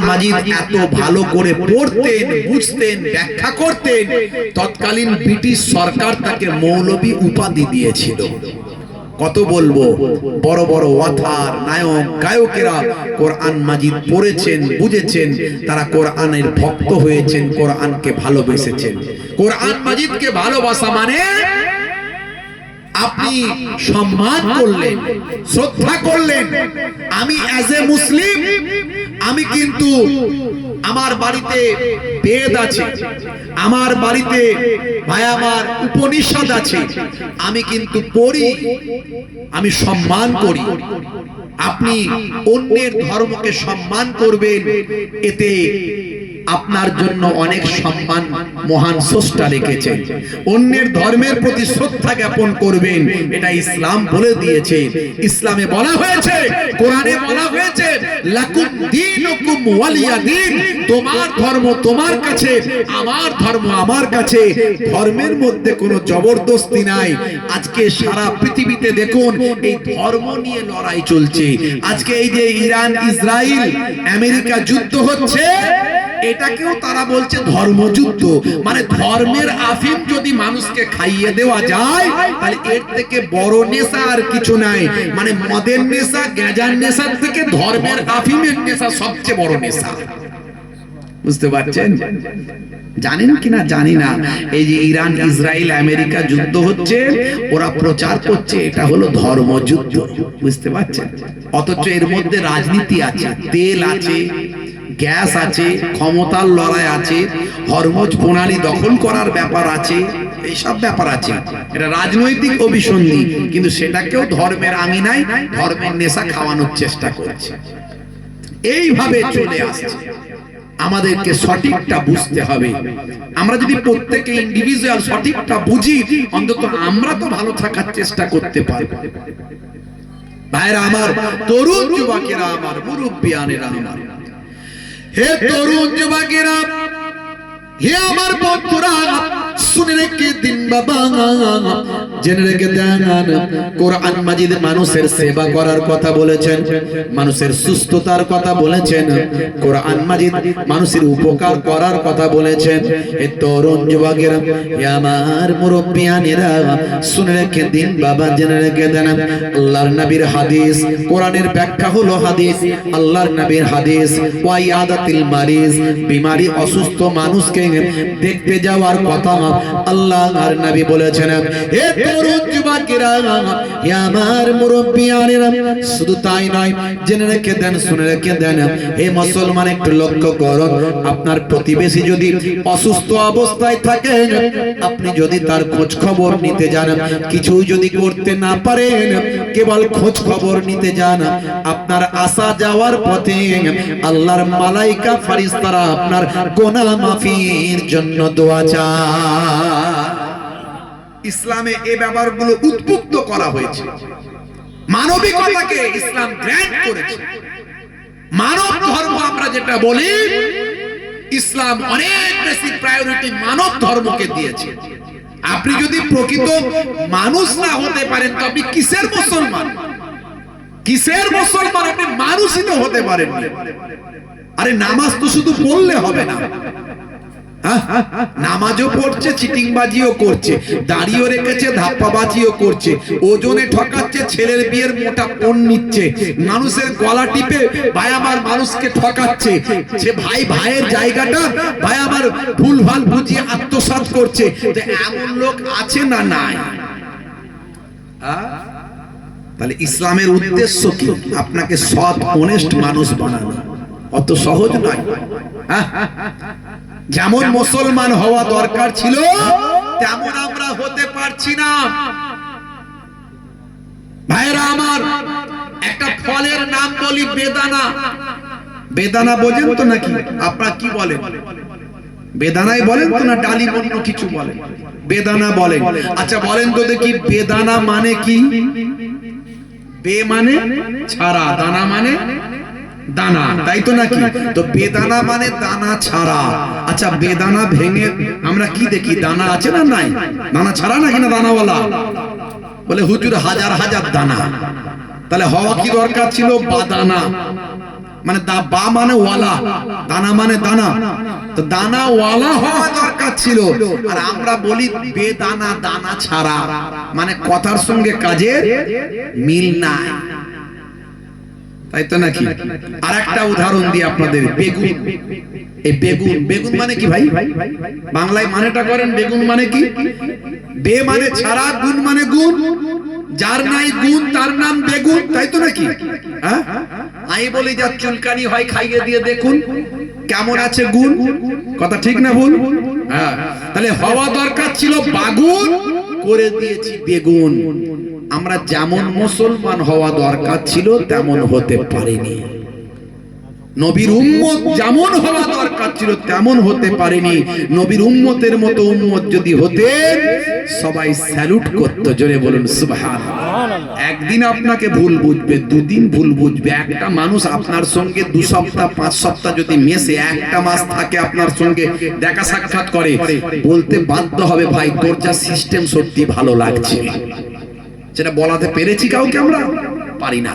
মাজিদ এত ভালো করে পড়তেন, বুঝতেন, ব্যাখ্যা করতেন, তৎকালীন ব্রিটিশ সরকার তাকে মৌলবী উপাধি দিয়েছিল। কত বলবো, বড় বড় ওয়াথার নায়ক গায়কেরা কোরআন মাজিদ পড়েছেন, বুঝেছেন, তারা কোরআনের ভক্ত হয়েছেন, কোরআনকে ভালোবেসেছেন। কোরআন মাজিদকে ভালোবাসা মানে আপনি সম্মান করলেন, শ্রদ্ধা করলেন। আমি অ্যাজ এ মুসলিম, আমি কিন্তু আমার বাড়িতে বেদ আছে, আমার বাড়িতে ভাই আমার উপনিষদ আছে, আমি কিন্তু পড়ি, আমি সম্মান করি। আপনি অন্যের ধর্মকে সম্মান করবেন, এতে আপনার জন্য অনেক সম্মান মহান স্রষ্টা রেখেছেন। অন্যের ধর্মের প্রতি শ্রদ্ধা জ্ঞাপন করবেন, এটা ইসলাম বলে দিয়েছে। ইসলামে বলা হয়েছে, কোরআনে বলা হয়েছে, লাকুম দীনুকুম ওয়ালিয়া দীন, তোমার ধর্ম তোমার কাছে, আমার ধর্ম আমার কাছে। ধর্মের মধ্যে কোনো জবরদস্তি নাই। আজকে সারা পৃথিবীতে দেখুন এই ধর্ম নিয়ে লড়াই চলছে। আজকে এই যে ইরান ইসরায়েল আমেরিকা যুদ্ধ হচ্ছে, এটাকেও তারা বলছে ধর্মযুদ্ধ। মানে ধর্মের আফিম যদি মানুষকে খাইয়ে দেওয়া যায়, তাহলে এর থেকে বড় নেশা আর কিছু নাই। মানে মদের নেশা, গাঁজার নেশার থেকে ধর্মের আফিমের নেশা সবচেয়ে বড় নেশা। বুঝতে পারছেন? জানেন কিনা জানি না, এই যে ইরান ইসরায়েল আমেরিকা যুদ্ধ হচ্ছে, ওরা প্রচার করছে এটা হলো ধর্মযুদ্ধ। বুঝতে পারছেন? অথচ এর মধ্যে রাজনীতি আছে, তেল আছে, গ্যাস আছে, ক্ষমতার লড়াই আছে, হরমুজ প্রণালী দখল করার ব্যাপার আছে, এইসব ব্যাপার আছে। এটা রাজনৈতিক অভিসন্ধি, কিন্তু সেটাকেও ধর্মের আঙিনায় ধর্মের নেশা খাওয়ানোর চেষ্টা করছে। এইভাবে চলে আসছে। আমাদেরকে সঠিকটা বুঝতে হবে। আমরা যদি প্রত্যেকে ইন্ডিভিজুয়াল সঠিকটা বুঝি, অন্তত আমরা তো ভালো থাকার চেষ্টা করতে পারবো। ভাইরা আমার, তরুণ যুবকেরা আমার, মুরব্বিয়ানেরা আমার, হে তরুণ যুবকেরা, হে আমার বন্ধুরা, শুনে রেখে দিন বাবা, জেনে রেখে দেন, কোরআন মাজিদ মানুষের সেবা করার কথা বলেছেন, মানুষের সুস্থতার কথা বলেছেন, কোরআন মাজিদ মানুষের উপকার করার কথা বলেছেন। এ তরুণ যুবকেরা, হে আমার মুরব্বিয়ানেরা, শুনে রেখে দিন বাবা, জেনে রেখে দেন, আল্লাহর নবীর হাদিস, কোরআনের ব্যাখ্যা হলো হাদিস, আল্লাহর নবীর হাদিস, ওয়াইয়াদাতিল মারিজ, বিমারি অসুস্থ মানুষকে দেখতে যাওয়ার কথা আল্লাহর নবী বলেছেন। হে তরুণ যুবকেরা, হে আমার মুরব্বিয়ানেরা, শুধু তাই নয়, জেনে রেখে দেন, শুনে রেখে দেন, হে মুসলমান, একটু লক্ষ্য করুন, আপনার প্রতিবেশী যদি অসুস্থ অবস্থায় থাকে, আপনি যদি তার খোঁজ খবর নিতে যান, কিছু যদি করতে না পারেন, কেবল খোঁজ খবর নিতে যান, আপনার আসা যাওয়ার পথে আল্লাহর মালাইকা ফেরেশতারা আপনার গুনাহ মাফির জন্য দোয়া চায়। ইসলামে এই ব্যাপারগুলো উদ্বুদ্ধ করা হয়েছে। মানবিকতাকে ইসলাম গ্র্যান্ট করেছে। মানব ধর্ম আমরা যেটা বলি, ইসলাম অনেক বেশি প্রায়োরিটি মানব ধর্মকে দিয়েছে। আপনি যদি প্রকৃত মানুষ না হতে পারেন, তো আপনি কিসের মুসলমান? কিসের মুসলমান? আপনি মানুষই তো হতে পারেন না। আরে নামাজ তো শুধু পড়লে হবে না, নামাজও পড়ছে, চিটিংবাজিও করছে, দাড়িও রেখেছে, ধাপ্পাবাজিও করছে, ওজনে ঠকাচ্ছে, ছেলের বিয়ের মোটা পণ নিচ্ছে, মানুষের গলা টিপে ভাই আমার মানুষকে ঠকাচ্ছে, সে ভাই ভাইয়ের জায়গাটা ভাই আমার ভুলভাল বুঝিয়ে আত্মসাৎ করছে। এমন লোক আছে না নাই? তাহলে ইসলামের উদ্দেশ্য কি? আপনাকে সৎ অনেস্ট মানুষ বানানো। অত সহজ নয়। যেমন মুসলমান হওয়া দরকার ছিল, তেমন আমরা হতে পারছি না। ভাইরা আমার, একটা ফলের নাম বলি বেদানা। বেদানা বোঝেন তো নাকি? আপনারা কি বলেন? বেদানাই বলেন তো, না ডালিম অন্য কিছু বলেন? বেদানা বলেন। আচ্ছা বলেন তো দেখি, বেদানা মানে কি? বে মানে ছাড়া, দানা মানে দানা, তাই তো নাকি? তো বেদানা মানে দানা ছাড়া। আচ্ছা বেদানা ভেঙে আমরা কি দেখি? দানা আছে না নাই? দানা ছাড়া নাকি না দানাওয়ালা? বলে হুজুর হাজার হাজার দানা। তাহলে হওয়া কি দরকার ছিল? বাদানা। মানে বা মানে ওয়ালা, দানা মানে দানা, তো দানা ওয়ালা হওয়া দরকার ছিল। আর আমরা বলি বেদানা দানা ছাড়া, মানে কথার সঙ্গে কাজের মিল নাই, তাই তো নাকি? আর একটা উদাহরণ দিই আপনাদের, বেগুন। এই বেগুন, বেগুন মানে কি ভাই? বাংলায় মানেটা করেন, বেগুন মানে কি? বে মানে ছাড়া, গুণ মানে গুণ, যার নাই গুণ তার নাম বেগুন, তাই তো নাকি? হ্যাঁ, আমি বলি যার চুলকানি হয় খাইয়ে দিয়ে দেখুন কেমন আছে গুণ, কথা ঠিক না ভুল? হ্যাঁ, তাহলে হওয়া দরকার ছিল বাগুন, করে দিয়েছি বেগুন। আমরা যেমন মুসলমান হওয়া দরকার ছিল তেমন হতে পারিনি, নবীর উম্মত যেমন হওয়া দরকার ছিল তেমন হতে পারেনি। নবীর উম্মতের মতো উম্মত যদি হতে সবাই স্যালুট করত, জোরে বলুন সুবহানাল্লাহ। একদিন আপনাকে ভুল বুঝবে, দুদিন ভুল বুঝবে, একটা মানুষ আপনার সঙ্গে 2 সপ্তাহ 5 সপ্তাহ যদি মেশে, একটা মাস থাকে আপনার সঙ্গে দেখা সাক্ষাৎ করে, বলতে বাধ্য হবে ভাই তোর যা সিস্টেম সত্যি ভালো লাগছে। সেটা বলাতে পেরেছি কাউকে? আমরা পারি না।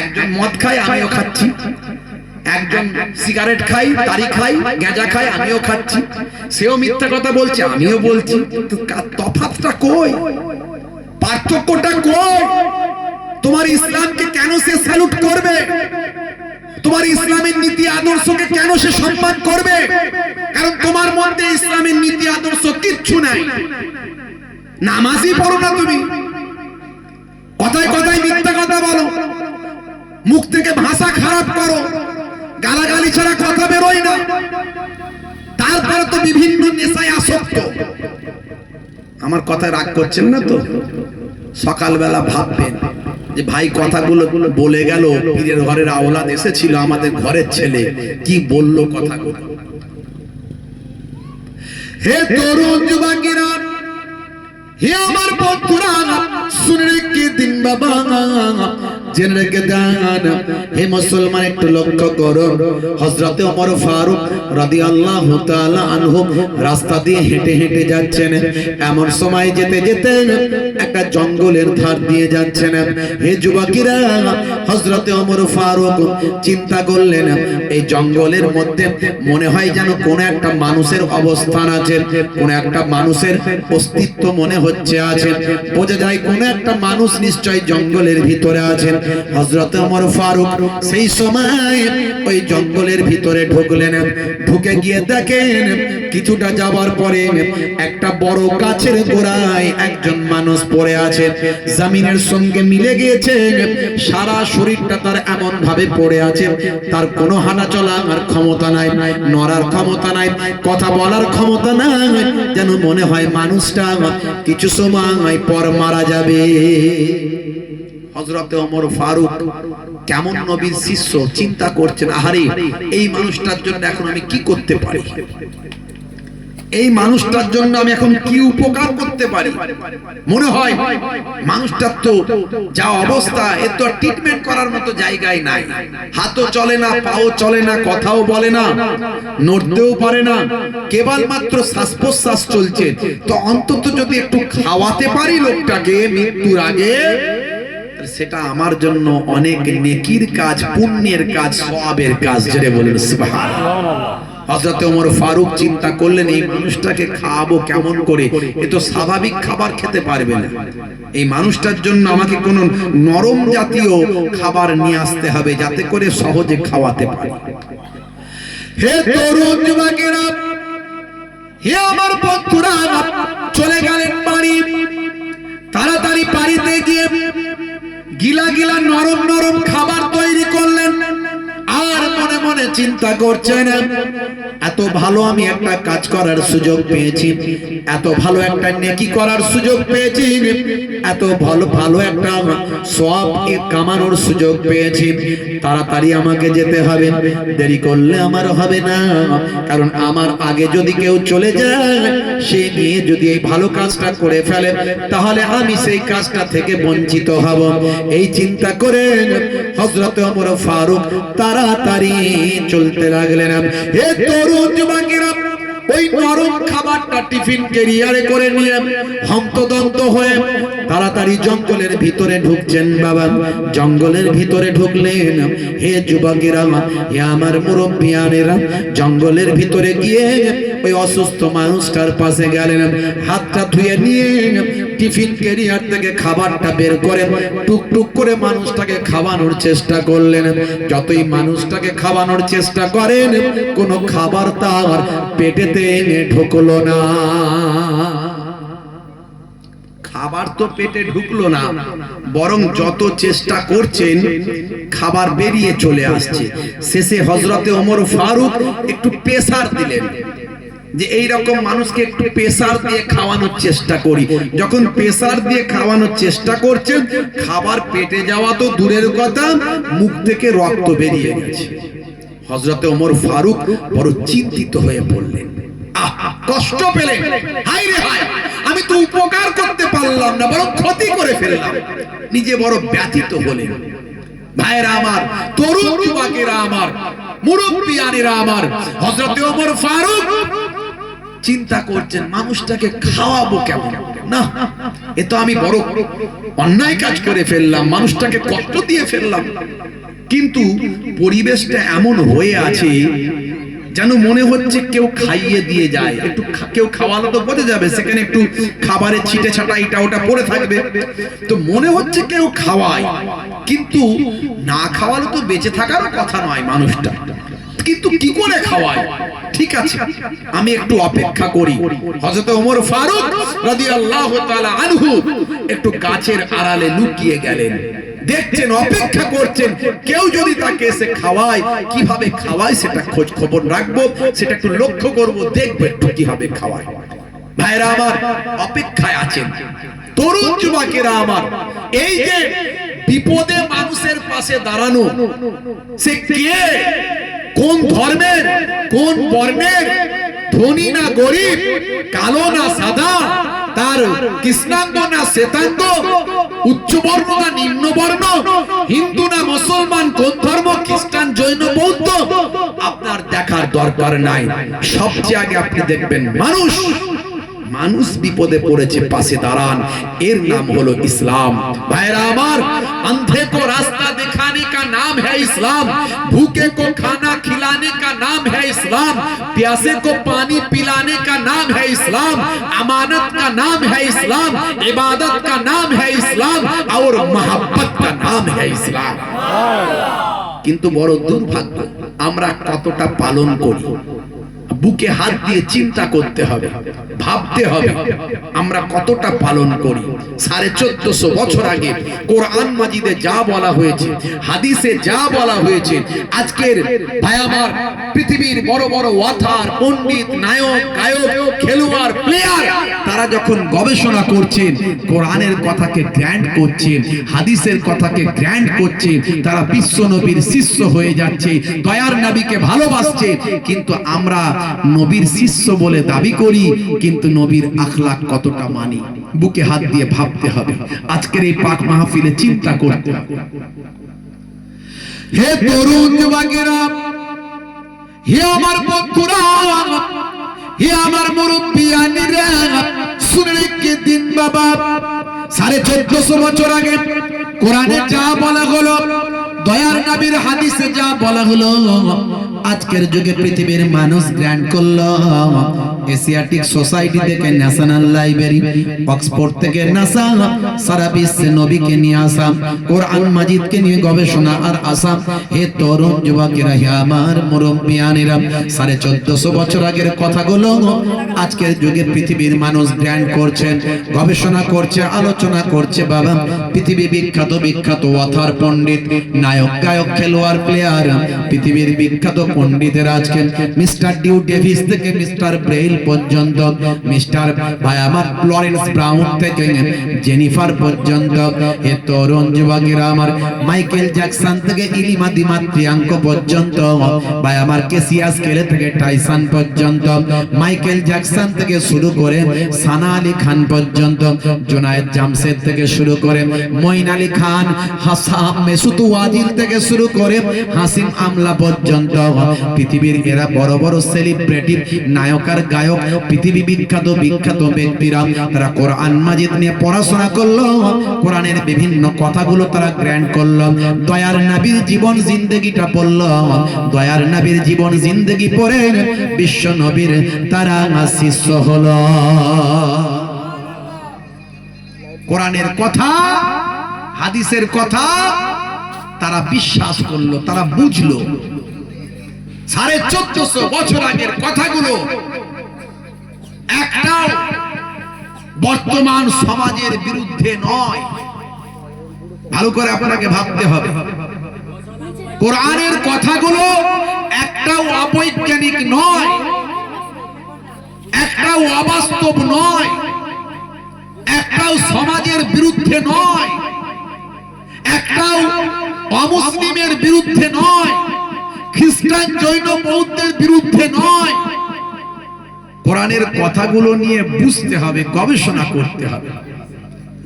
একজন মদ খায়, আমিও খাচ্ছি, একজন সিগারেট খাই, তারি খাই, গাঁজা খাই, আমিও খাচ্ছি, সেও মিথ্যা কথা বলছে, আমিও বলছি, তফাৎটা কই? পার্থক্যটা কই? তোমার ইসলামকে কেন সে স্যালুট করবে? তোমার ইসলামের নীতি আদর্শকে কেন সে সম্মান করবে? কারণ তোমার মধ্যে ইসলামের নীতি আদর্শ কিচ্ছু নাই। নামাজই পড়ো না তুমি, কথায় কথায় মিথ্যা কথা বলো, মুখ থেকে ভাষা খারাপ করো, গালাগালি ছাড়া কথা বেরোয় না, তারপরে তো বিভিন্ন নেশায় আসক্ত। আমার কথায় রাগ করছেন না তো? সকালবেলা ভাববেন যে ভাই কথাগুলো বলে গেল, পীরের ঘরের আওলাদ এসেছিল, আমাদের ঘরের ছেলে কি বললো কথাগুলো। হে তরুণ যুবকেরা, হে আমার বন্ধুরা, শুনে রেখে দিন বাবা, জেনে রেখে দেন। হে মুসলমান, একটু লক্ষ্য করো, হযরতে ওমর ফারুক রাদিয়াল্লাহু তাআলা আনহু রাস্তা দিয়ে হেঁটে হেঁটে যাচ্ছেন। এমন সময় যেতে যেতে একটা জঙ্গলের ধার দিয়ে যাচ্ছেন। হে যুবকেরা, হযরতে ওমর ফারুক চিন্তা করলেন, এই জঙ্গলের মধ্যে মনে হয় যেন কোন একটা মানুষের অবস্থান আছে, কোন একটা মানুষের অস্তিত্ব মনে হচ্ছে আছে, বোঝা যায় কোন একটা মানুষ নিশ্চয় জঙ্গলের ভিতরে আছেন। হযরত ওমর ফারুক সেই সময় ওই জঙ্গলের ভিতরে ঢুকলেন। ঢুকে গিয়ে দেখেন কিছুটা যাবার পরে একটা বড় গাছের গোড়ায় একজন মানুষ পড়ে আছে, জমিনের সঙ্গে মিলে গিয়েছে, সারা শরীরটা তার এমন ভাবে পড়ে আছে, তার কোনো হাঁটা চলার ক্ষমতা নাই, নড়ার ক্ষমতা নাই, কথা বলার ক্ষমতা নাই, যেন মনে হয় মানুষটা কিছু সময় পর মারা যাবে। হযরতে ওমর ফারুক কেমন নবীর শিষ্য, চিন্তা করছেন, আহারে এই মানুষটার জন্য এখন আমি কি করতে পারি, এই মানুষটার জন্য আমি এখন কি উপকার করতে পারি। মনে হয় মানুষটার তো যা অবস্থা, এর তো ট্রিটমেন্ট করার মতো জায়গায় নাই, হাতও চলে না, পাও চলে না, কথাও বলে না, নড়তেও পারে না, কেবলমাত্র শ্বাস প্রশ্বাস চলছে। তো অন্তত যদি একটু খাওয়াতে পারি লোকটাকে মৃত্যুর আগে, সেটা আমার জন্য অনেক নেকির কাজ, পুণ্যের কাজ, সওয়াবের কাজ, যেটা বলেন সুবহানাল্লাহ। হযরত ওমর ফারুক চিন্তা করলেন, এই মানুষটাকে খাওয়াবো কেমন করে, এ তো স্বাভাবিক খাবার খেতে পারবে না, এই মানুষটার জন্য আমাকে কোনো নরম জাতীয় খাবার নিয়ে আসতে হবে যাতে করে সহজে খাওয়াতে পারি। হে তরুণ যুবকেরা, হে আমার বন্ধুরা, চলে গেলেন বাড়ি। তাড়াতাড়ি বাড়িতে গিয়ে গিলা গিলা নরম নরম খাবার তৈরি করলেন। আর মনে মনে চিন্তা করছেন, এত ভালো আমি একটা কাজ করার সুযোগ পেয়েছি, এত ভালো একটা নেকি করার সুযোগ পেয়েছি, এত ভালো ভালো একটা সওয়াব কামানোর সুযোগ পেয়েছি, তাড়াতাড়ি আমাকে যেতে হবে, দেরি করলে আমার হবে না। কারণ আমার আগে যদি কেউ চলে যায়, সে নিয়ে যদি এই ভালো কাজটা করে ফেলে, তাহলে আমি সেই কাজটা থেকে বঞ্চিত হব। এই চিন্তা করে হযরত ওমর ফারুক তাড়াতাড়ি চলতে লাগলেন। হে তরুণ যুবকেরা, ওই নরম খাবারটা টিফিন ক্যারিয়ারে করে নিয়ে হন্তদন্ত হয়ে তাড়াতাড়ি জঙ্গলের ভিতরে ঢুকছেন বাবা। জঙ্গলের ভিতরে ঢুকলেন। হে যুবকেরা, হে আমার মুরব্বিয়ানেরা, জঙ্গলের ভিতরে গিয়ে ওই অসুস্থ মানুষটার পাশে গেলেন। হাতটা ধুয়ে নিয়ে টিফিন ক্যারিয়ার থেকে খাবারটা বের করে টুকটুক করে মানুষটাকে খাওয়ানোর চেষ্টা করলেন। যতই মানুষটাকে খাওয়ানোর চেষ্টা করেন, কোনো খাবার তার পেটেতে ঢুকলো না। খাবার তো পেটে ঢুকলো না, বরং যত চেষ্টা করছেন খাবার বেরিয়ে চলে আসছে। শেষে হযরতে ওমর ফারুক একটু প্রেসার দিলেন যে এই রকম মানুষকে একটু প্রেসার দিয়ে খাওয়ানোর চেষ্টা করি। যখন প্রেসার দিয়ে খাওয়ানোর চেষ্টা করছেন, খাবার পেটে যাওয়া তো দূরের কথা, মুখ থেকে রক্ত বেরিয়ে গেছে। হযরতে ওমর ফারুক বড় চিন্তিত হয়ে পড়লেন, কষ্ট পেলেন। হায় রে হায়, আমি তো উপকার করতে পারলাম না, বরং ক্ষতি করে ফেললাম। নিজে বড় ব্যথিত হলেন। ভাইরা আমার, তরুণ যুবকেরা আমার, মুরব্বিয়ানেরা আমার, হযরতে ওমর ফারুক চিন্তা করছেন মানুষটাকে খাওয়াবো কেমন? না, এ তো আমি বড় অন্যায় কাজ করে ফেললাম, মানুষটাকে কষ্ট দিয়ে ফেললাম। কিন্তু পরিবেশটা এমন হয়ে আছে যেন মনে হচ্ছে কেউ খাইয়ে দিয়ে যায়। একটু কেউ খাওয়ালো তো বোঝা যাবে, সেখানে একটু খাবারের ছিটে ছাটা এটা ওটা পড়ে থাকবে, তো মনে হচ্ছে কেউ খাওয়ায়। কিন্তু না খাওয়ালো তো বেঁচে থাকার কথা নয় মানুষটা, কিন্তু কি করে খাওয়ায়? ঠিক আছে, আমি একটু অপেক্ষা করি। হযরত ওমর ফারুক রাদিয়াল্লাহু তাআলা আনহু একটু গাছের আড়ালে লুকিয়ে গেলেন। দেখছেন, অপেক্ষা করছেন, কেউ যদি তাকে এসে খাওয়ায়, কিভাবে খাওয়ায় সেটা খোঁজ খবর রাখবো, সেটা একটু লক্ষ্য করবো, দেখবো একটু কিভাবে খাওয়ায়। ভাইরা আমার, অপেক্ষায় আছেন তরুণ যুবকেরা আমার। এই যে বিপদে মানুষের পাশে দাঁড়ানো, সে কে, কোন ধর্মের, কোন বর্ণের, ধনী না গরিব, কালো না সাদা, তার কৃষ্ণাঙ্গ না শ্বেতাঙ্গ, উচ্চ বর্ণ না নিম্ন বর্ণ, হিন্দু না মুসলমান, কোন ধর্ম, খ্রিস্টান, জৈন, বৌদ্ধ, আপনার দেখার দরকার নাই। সবচেয়ে আগে আপনি দেখবেন মানুষ। মানুষ বিপদে পড়েছে, পাশে দাঁড়ান, এর নাম হলো ইসলাম। ভাইরা আমার, अंधे को रास्ता दिखाने का नाम है इस्लाम, भूखे को खाना खिलाने का नाम है इस्लाम, प्यासे को पानी पिलाने का नाम है इस्लाम, अमानत का नाम है इस्लाम, इबादत का नाम है इस्लाम, और मोहब्बत का नाम है इस्लाम। किंतु बड़ दुर्भाग्य, আমরা কতটা পালন করি? বুকে হাত দিয়ে চিন্তা করতে হবে, ভাবতে হবে আমরা কতটা পালন করি। 1450 বছর আগে কোরআন মাজিদে যা বলা হয়েছে, হাদিসে যা বলা হয়েছে, আজকের ভাই আমার পৃথিবীর বড় বড় ওয়াথার, পণ্ডিত, নায়ক, গায়ক, খেলোয়াড়, প্লেয়ার, তারা যখন গবেষণা করছেন, কোরআনের কথাকে গ্র্যান্ড করছেন, হাদিসের কথাকে গ্র্যান্ড করছেন, তারা বিশ্ব নবীর শিষ্য হয়ে যাচ্ছে, দয়ার নবীকে ভালোবাসছে। কিন্তু আমরা নবীর শিষ্য বলে দাবি করি, কিন্তু নবীর আখলাক কতটা মানি? বুকে হাত দিয়ে ভাবতে হবে, আজকের এই পাক মাহফিলে চিন্তা করতে হবে। হে তরুণ যুবকেরা, হে আমার বন্ধুরা, হে আমার মুরব্বিয়ানেরা, শুনে রেখে দিন বাবা, 1450 বছর আগে কোরআনে যা বলা হলো, দয়ার নবীর হাদিসে যা বলা হলো, আজকের যুগে পৃথিবীর মানুষ গ্র্যান্ড করলো। এশিয়াটিক সোসাইটি থেকে ন্যাশনাল লাইব্রেরি, অক্সফোর্ড থেকে নাসা, সারা বিশ্বে নবীকে নিয়ে আসা, কোরআন মাজিদকে নিয়ে গবেষণা আর আসা। হে তরুণ যুবকেরা, হে আমার মুরব্বিয়ানেরা, 1450 বছর আগের কথাগুলো আজকের যুগে পৃথিবীর মানুষ গ্র্যান্ড করছেন, গবেষণা করছে, আলোচনা করছে। বাবা, পৃথিবী বিখ্যাত বিখ্যাত ওয়াথার, পণ্ডিত, নায়ক, গায়ক, খেলোয়াড়, প্লেয়ার, পৃথিবীর বিখ্যাত পণ্ডিতের আজকে মিস্টার ডিউ ডেভিস থেকে মিস্টার ব্রেইল পর্যন্ত, মিস্টার ভাই আমার লরেন্স ব্রাউন থেকে জেনিফার পর্যন্ত, হে তরুণ যুবকেরা আমার, মাইকেল জ্যাকসন থেকে ইলিমা দিমাত্রিয়াঙ্ক পর্যন্ত, ভাই আমার কেসিয়াস কেলে থেকে টাইসন পর্যন্ত, মাইকেল জ্যাকসন থেকে শুরু করে সানা আলী খান পর্যন্ত, জুনায়েদ জামশেদ থেকে শুরু করে মঈন আলী খান, হাসান মেসুত ওয়াজিল থেকে শুরু করে হাসিম আমলা পর্যন্ত, পৃথিবীর এরা বড় বড় সেলিব্রিটি নায়ক আর গায়ক পৃথিবী বিখ্যাত বিখ্যাত ব্যক্তিরা তারা কোরআন মাজিদ নিয়ে পড়াশোনা করলো, কোরআনের বিভিন্ন কথাগুলো তারা গ্রহণ করলো, দয়ার নবীর জীবন জিন্দেগিটা পড়লো, দয়ার নবীর জীবন জিন্দেগি পড়ে বিশ্ব নবীর তারা শিষ্য হলো। কোরআনের কথা হাদিসের কথা তারা বিশ্বাস করলো, তারা বুঝলো। 1450 বছর আগের কথাগুলো একটাও বর্তমান সমাজের বিরুদ্ধে নয়। ভালো করে আপনাকে ভাবতে হবে, কোরআনের কথাগুলো একটাও অবৈজ্ঞানিক নয়, একটাও অবাস্তব নয়, একটাও সমাজের বিরুদ্ধে নয়, একটাও অমুসলিমের বিরুদ্ধে নয়, খ্রিস্টান জৈন বৌদ্ধের বিরুদ্ধে নয়। কোরআনের কথাগুলো নিয়ে বুঝতে হবে, গবেষণা করতে হবে।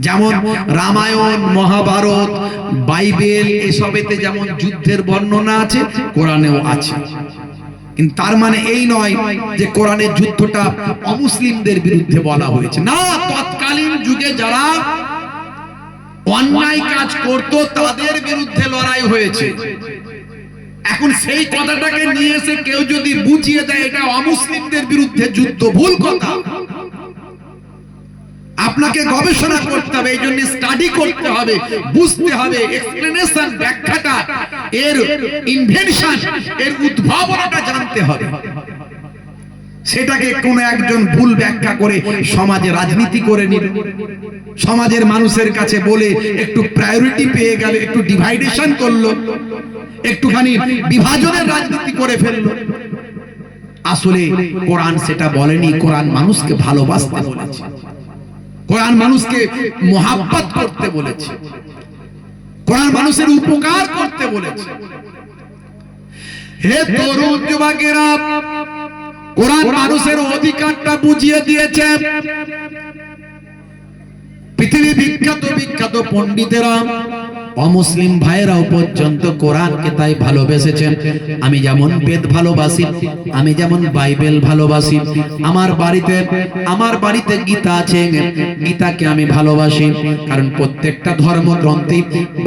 যেমন রামায়ণ, মহাভারত, বাইবেল এসবেতে যেমন যুদ্ধের বর্ণনা আছে, কোরআনেও আছে। কিন্তু তার মানে এই নয় যে কোরআনের যুদ্ধটা অমুসলিমদের বিরুদ্ধে বলা হয়েছে না। তৎকালীন যুগে যারা অন্যায় কাজ করত তাদের বিরুদ্ধে লড়াই হয়েছে। এখন সেই কথাটাকে নিয়ে এসে কেউ যদি বুঝিয়ে দেয় এটা অমুসলিমদের বিরুদ্ধে যুদ্ধ, ভুল কথা। আপনাকে গবেষণা করতে হবে, এই জন্য স্টাডি করতে হবে, বুঝতে হবে, এক্সপ্লেনেশন, ব্যাখ্যাটা, এর ইনভেনশন, এর উদ্ভাবনাটা জানতে হবে। সেটাকে কোন একজন ভুল ব্যাখ্যা করে সমাজে রাজনীতি করে নিল, সমাজের মানুষের কাছে বলে একটু প্রায়োরিটি পেয়ে গেল, একটু ডিভাইডেশন করলো, একটুখানি বিভাজনের রাজনীতি করে ফেললো। আসলে কোরআন সেটা বলেনি। কোরআন মানুষকে ভালোবাসতে বলেছে, কোরআন মানুষকে মোহাব্বত করতে বলেছে, কোরআন মানুষের উপকার করতে বলেছে। হে তরুণ যুবকেরা, কোরআন মানুষের অধিকারটা বুঝিয়ে দিয়েছে। পৃথিবী বিখ্যাত বিখ্যাত পণ্ডিতেরা, অমুসলিম ভাইরাও পর্যন্ত কোরআনকে তাই ভালোবেসেছেন। আমি যেমন বেদ ভালোবাসি, আমি যেমন বাইবেল ভালোবাসি, আমার বাড়িতে গীতা আছে, গীতাকে আমি ভালোবাসি, কারণ প্রত্যেকটা ধর্মগ্রন্থে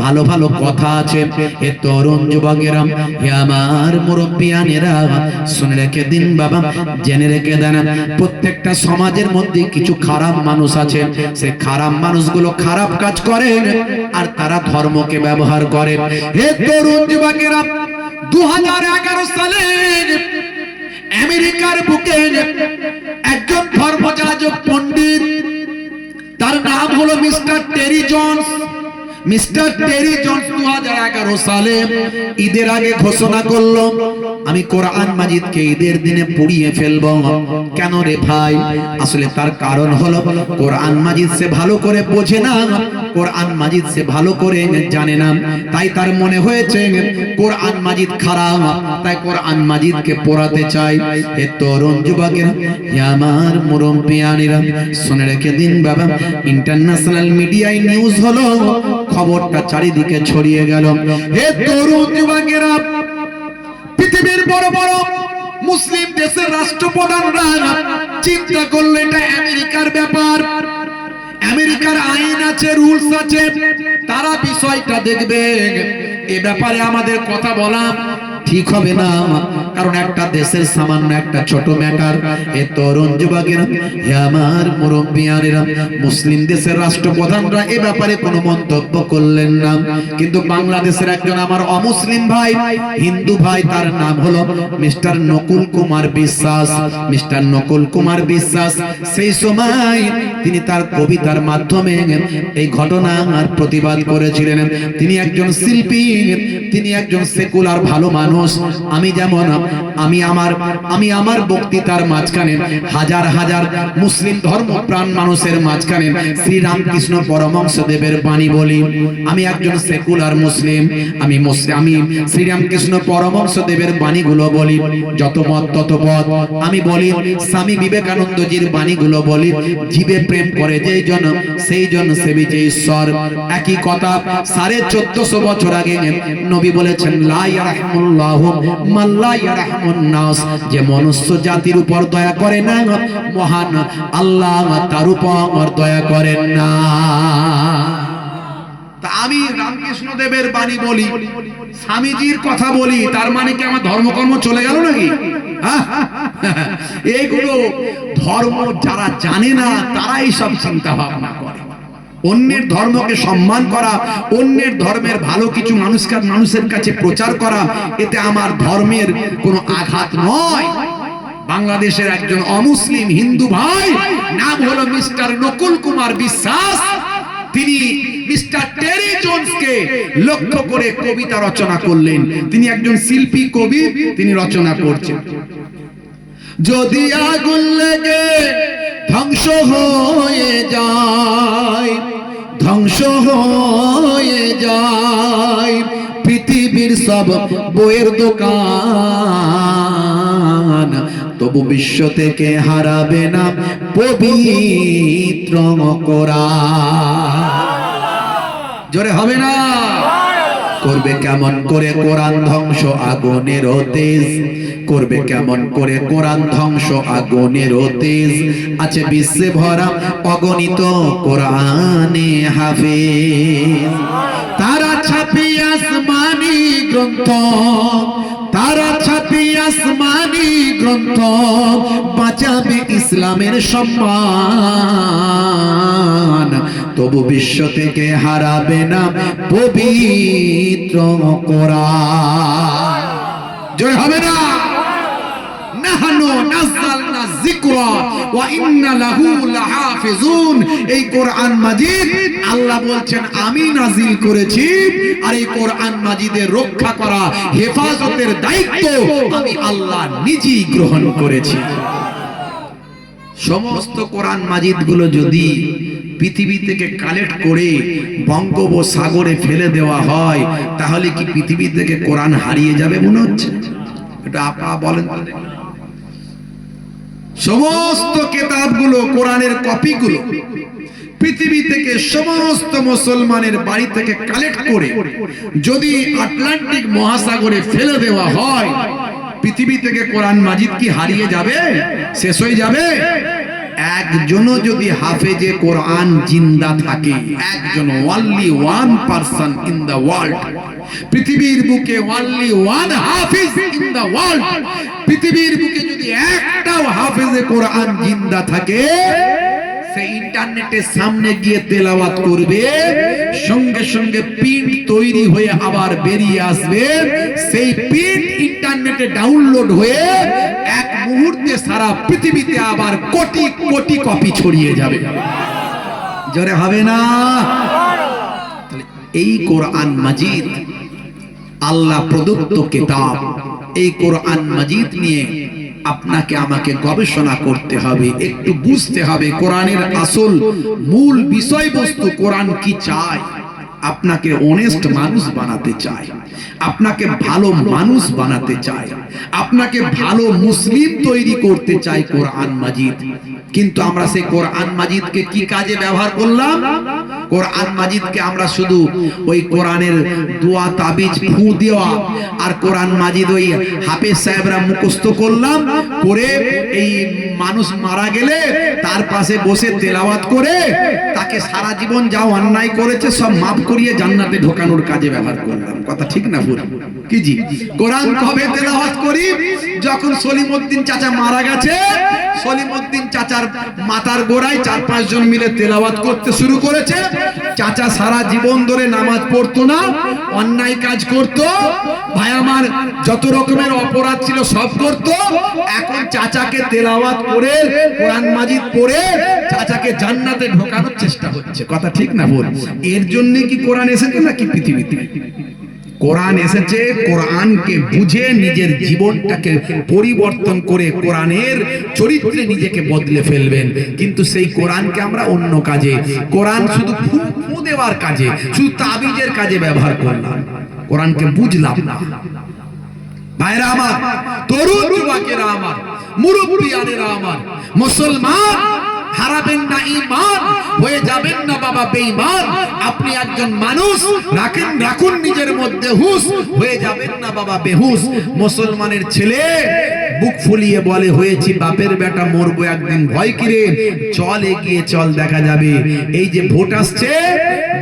ভালো ভালো কথা আছে। এ তরুণ যুবকেরা, হে আমার মুরব্বিয়ানেরা, শুনে রেখে দিন বাবা, জেনে রেখে দেন, প্রত্যেকটা সমাজের মধ্যে কিছু খারাপ মানুষ আছে। সে খারাপ মানুষগুলো খারাপ কাজ করে আর তারা ধর্মকে ব্যবহার করে। হে তরুণ যুবকেরা, 2011 সালে আমেরিকার বুকে একজন ধর্মযাজক পণ্ডিত, তার নাম হলো মিস্টার টেরি জনস। মিস্টার টেরি জনস 2011 সালে ঈদের আগে ঘোষণা করলো, আমি কোরআন মাজিদকে ঈদের দিনে পুড়িয়ে ফেলবো। কেন রে ভাই? আসলে তার কারণ হলো কোরআন মাজিদ সে ভালো করে বোঝে না, কোরআন মাজিদ সে ভালো করে জানে না। তাই তার মনে হয়েছে কোরআন মাজিদ খারাপ, তাই কোরআন মাজিদকে পোড়াতে চাই। এ তরুণ যুবকেরা, আমার মুরব্বিয়ানেরা, শুনে রেখে দিন বাবা, ইন্টারন্যাশনাল মিডিয়ায় নিউজ হলো, খবরটা চারিদিকে ছড়িয়ে গেল। হে তরুণ যুবকেরা, পৃথিবীর বড় বড় মুসলিম দেশের রাষ্ট্রপ্রধানরা চিন্তা করলে এটা আমেরিকার ব্যাপার, আমেরিকার আইন আছে, রুলস আছে, তারা বিষয়টা দেখবে। এ ব্যাপারে আমাদের কথা বলা ঠিক হবে না, কারণ একটা দেশের সামান্য একটা ছোট ম্যাটার। এ তরুণ যুবকেরা, হে আমার মুরব্বিয়ানেরা, মুসলিম দেশের রাষ্ট্রপ্রধানরা এ ব্যাপারে কোনো মন্তব্য করলেন না। কিন্তু বাংলাদেশের একজন আমার অমুসলিম ভাই, হিন্দু ভাই, তার নাম হলো মিস্টার নকুল কুমার বিশ্বাস। মিস্টার নকুল কুমার বিশ্বাস সেই সময় তিনি তার কবিতার মাধ্যমে এই ঘটনার প্রতিবাদ করেছিলেন। তিনি একজন শিল্পী, তিনি একজন সেকুলার ভালো মানুষ। আমি যেমন আমি আমার বক্তৃতার মাঝখানে হাজার হাজার মুসলিম ধর্মপ্রাণ মানুষের মাঝখানে শ্রী রামকৃষ্ণ পরমহংস দেবের বাণী বলি। আমি একজন সেকুলার মুসলিম, আমি শ্রী রামকৃষ্ণ পরমহংস দেবের বাণীগুলো বলি, যত মত তত পথ আমি বলি। স্বামী বিবেকানন্দজির বাণীগুলো বলি, জীবে প্রেম করে যেই জন সেই জন সেবিছে ঈশ্বর। একই কথা 1450 বছর আগে নবী বলেছেন, লা ইয়ারহামুল্লাহু মান লা ইয়ারহামুন নাস, যে মনুষ্য জাতির উপর দয়া করে না মহান আল্লাহ তার উপর দয়া করেন না। তা আমি রামকৃষ্ণদেবের বাণী বলি, স্বামীজির কথা বলি, তার মানে কি আমার ধর্মকর্ম চলে গেল নাকি? এইগুলো ধর্ম যারা জানে না তারাই সব চিন্তা ভাবনা করে। অন্যের ধর্মকে সম্মান করা, অন্যের ধর্মের ভালো কিছু মানুষের কাছে প্রচার করা, এতে আমার ধর্মের কোনো আঘাত নয়। বাংলাদেশের একজন অমুসলিম হিন্দু ভাই, নাম হলো মিস্টার নকুল কুমার বিশ্বাস, তিনি মিস্টার টেরি জোন্সকে লক্ষ্য করে কবিতা রচনা করলেন। তিনি একজন শিল্পী কবি, তিনি রচনা করছেন। যদি আগুন লেগে ধ্বংস হয়ে যায়, ধ্বংস হয়ে যায় পৃথিবীর সব বইয়ের দোকান, তবু বিশ্ব থেকে হারাবে না পবিত্র কোরআন। জোরে হবে না? করবে কেমন করে কোরআন ধ্বংস আগুনের তেজ, করবে কেমন করে কোরআন ধ্বংস আগুনের তেজ, আছে বিশ্বে ভরা অগণিত কোরআনে হাফেজ। তারা ছাপি আসমানি গ্রন্থ, তারা ছাপি আসমানি গ্রন্থ, বাঁচাবে ইসলামের সম্মান, তবু বিশ্ব থেকে হারাবে না পবিত্র কোরআন। জয় হবে না? নাহনু নাযালনা যিকরা ওয়া ইন্না লাহু লাহাফিজুন। এই কোরআন মাজিদ আল্লাহ বলছেন আমি নাজিল করেছি, আর এই কোরআন মাজিদের রক্ষা করা, হেফাজতের দায়িত্ব আমি আল্লাহ নিজেই গ্রহণ করেছি। সমস্ত কোরআন মাজিদ গুলো যদি পৃথিবী থেকে কালেক্ট করে বঙ্গোপসাগরে ফেলে দেওয়া হয়, তাহলে কি পৃথিবী থেকে কোরআন হারিয়ে যাবে মনে হচ্ছে? এটা আপনারা বলেন। সমস্ত কিতাবগুলো, কোরআনের কপিগুলো পৃথিবী থেকে সমস্ত মুসলমানের বাড়ি থেকে কালেক্ট করে যদি আটলান্টিক মহাসাগরে ফেলে দেওয়া হয়, পৃথিবী থেকে কোরআন মাজিদ কি হারিয়ে যাবে, শেষ হয়ে যাবে? একজনও যদি হাফেজে কোরআন জিন্দা থাকে, একজন, only one person in the world, পৃথিবীর বুকে only one হাফেজ in the world, পৃথিবীর বুকে যদি একটাও হাফেজে কোরআন জিন্দা থাকে, সে ইন্টারনেটের সামনে গিয়ে তেলাওয়াত করবে, সঙ্গে সঙ্গে প্রিন্ট তৈরি হয়ে আবার বেরিয়ে আসবে, সেই প্রিন্ট ইন্টারনেটে ডাউনলোড হয়ে এক মুহূর্তে সারা পৃথিবীতে আবার কোটি কোটি কপি ছড়িয়ে যাবে। জোরে হবে না? এই কোরআন মাজিদ আল্লাহ প্রদত্ত কিতাব, এই কোরআন মাজিদ নিয়ে আপনাকে আমাকে গবেষণা করতে হবে, একটু বুঝতে হবে কোরআনের আসল মূল বিষয়বস্তু, কোরআন কি চায়। আপনাকে অনেস্ট মানুষ বানাতে চায়, আপনাকে ভালো মানুষ বানাতে চায়, আপনাকে ভালো মুসলিম তৈরি করতে চায় কোরআন মাজিদ। কিন্তু আমরা সেই কোরআন মাজিদকে কি কাজে ব্যবহার করলাম? কোরআন মাজিদকে আমরা শুধু ওই কোরআনের দোয়া তাবিজ ফু দেওয়া, আর কোরআন মাজিদ ওই হাফেজ সাহেবরা মুখস্থ করলাম, করে এই মানুষ মারা গেলে তার পাশে বসে তেলাওয়াত করে তাকে সারা জীবন যা অন্যায় করেছে সব মাফ করিয়ে জান্নাতে ঢোকানোর কাজে ব্যবহার করলাম। কথা ঠিক না ভুল? কি জি? কোরআন কবে তেলাওয়াত করি? যখন সলিমউদ্দিন চাচা মারা গেছে, সলিমউদ্দিন চাচার মাথার গোড়ায় 4-5 জন মিলে তেলাওয়াত করতে শুরু করেছে। চাচা সারা জীবন ধরে নামাজ পড়তো না, অন্যায় কাজ করত, ভাই আমার যত রকমের অপরাধ ছিল সব করত। এখন চাচাকে তেলাওয়াত করে কোরআন মাজিদ পড়ে চাচাকে জান্নাতে ঢোকানোর চেষ্টা হচ্ছে। কথা ঠিক না ভুল? এর জন্য কি কোরআন এসেছে নাকি পৃথিবীতে? কোরআন এসেছে কোরআনকে বুঝে নিজের জীবনটাকে পরিবর্তন করে কোরআনের চরিত্রে নিজেকে বদলে ফেলবেন। কিন্তু সেই কোরআনকে আমরা অন্য কাজে, কোরআন শুধু ফু দেওয়ার কাজে, শুধু তাবিজের কাজে ব্যবহার করলাম, কোরআনকে বুঝলাম না। ভাইরা আমার, তরুণ যুবকেরা আমার, মুরব্বিয়ানেরা আমার, মুসলমান হারাবেন না ঈমান, হয়ে যাবেন না বাবা বেঈমান। আপনি একজন মানুষ, রাখুন নিজের মধ্যে হুঁশ, হয়ে যাবেন না বাবা বেহুশ। মুসলমানের ছেলে বুক ফুলিয়ে বলে, হয়েছি বাপের বেটা, মরবো একদিন, ভয় কিরে, চল এগিয়ে চল, দেখা যাবে। এই যে ভোট আসছে,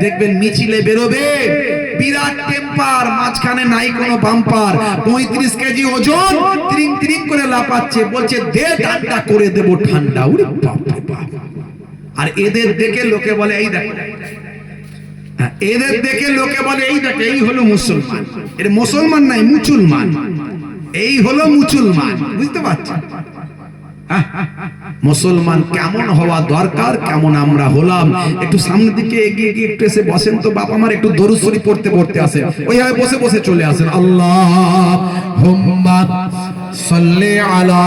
দেখবেন মিছিলে বেরোবে, বিরাট টেম্পার, মাঝখানে নাই কোনো বাম্পার, 35 কেজি ওজন, ত্রিং ত্রিং করে লাপাচ্ছে, বলছে দে ঠান্ডা করে দেব ঠান্ডা। ওরে বাপ রে বাপ। আর এদের দেখে লোকে বলে, এই দেখ, এদের দেখে লোকে বলে, এই দেখ, এই হলো মুসলমান। এর মুসলমান নাই, মুসলমান। এই হলো মুসলমান, বুঝতে পারছেন? মুসলমান কেমন হওয়া দরকার, কেমন আমরা হলাম। একটু সামনের দিকে এগিয়ে গিয়ে একটু এসে বসেন তো বাপ আমার, একটু দরুদ শরীফ পড়তে পড়তে আসেন, ওইভাবে বসে বসে চলে আসেন। আল্লাহুম্মা সাল্লি আলা।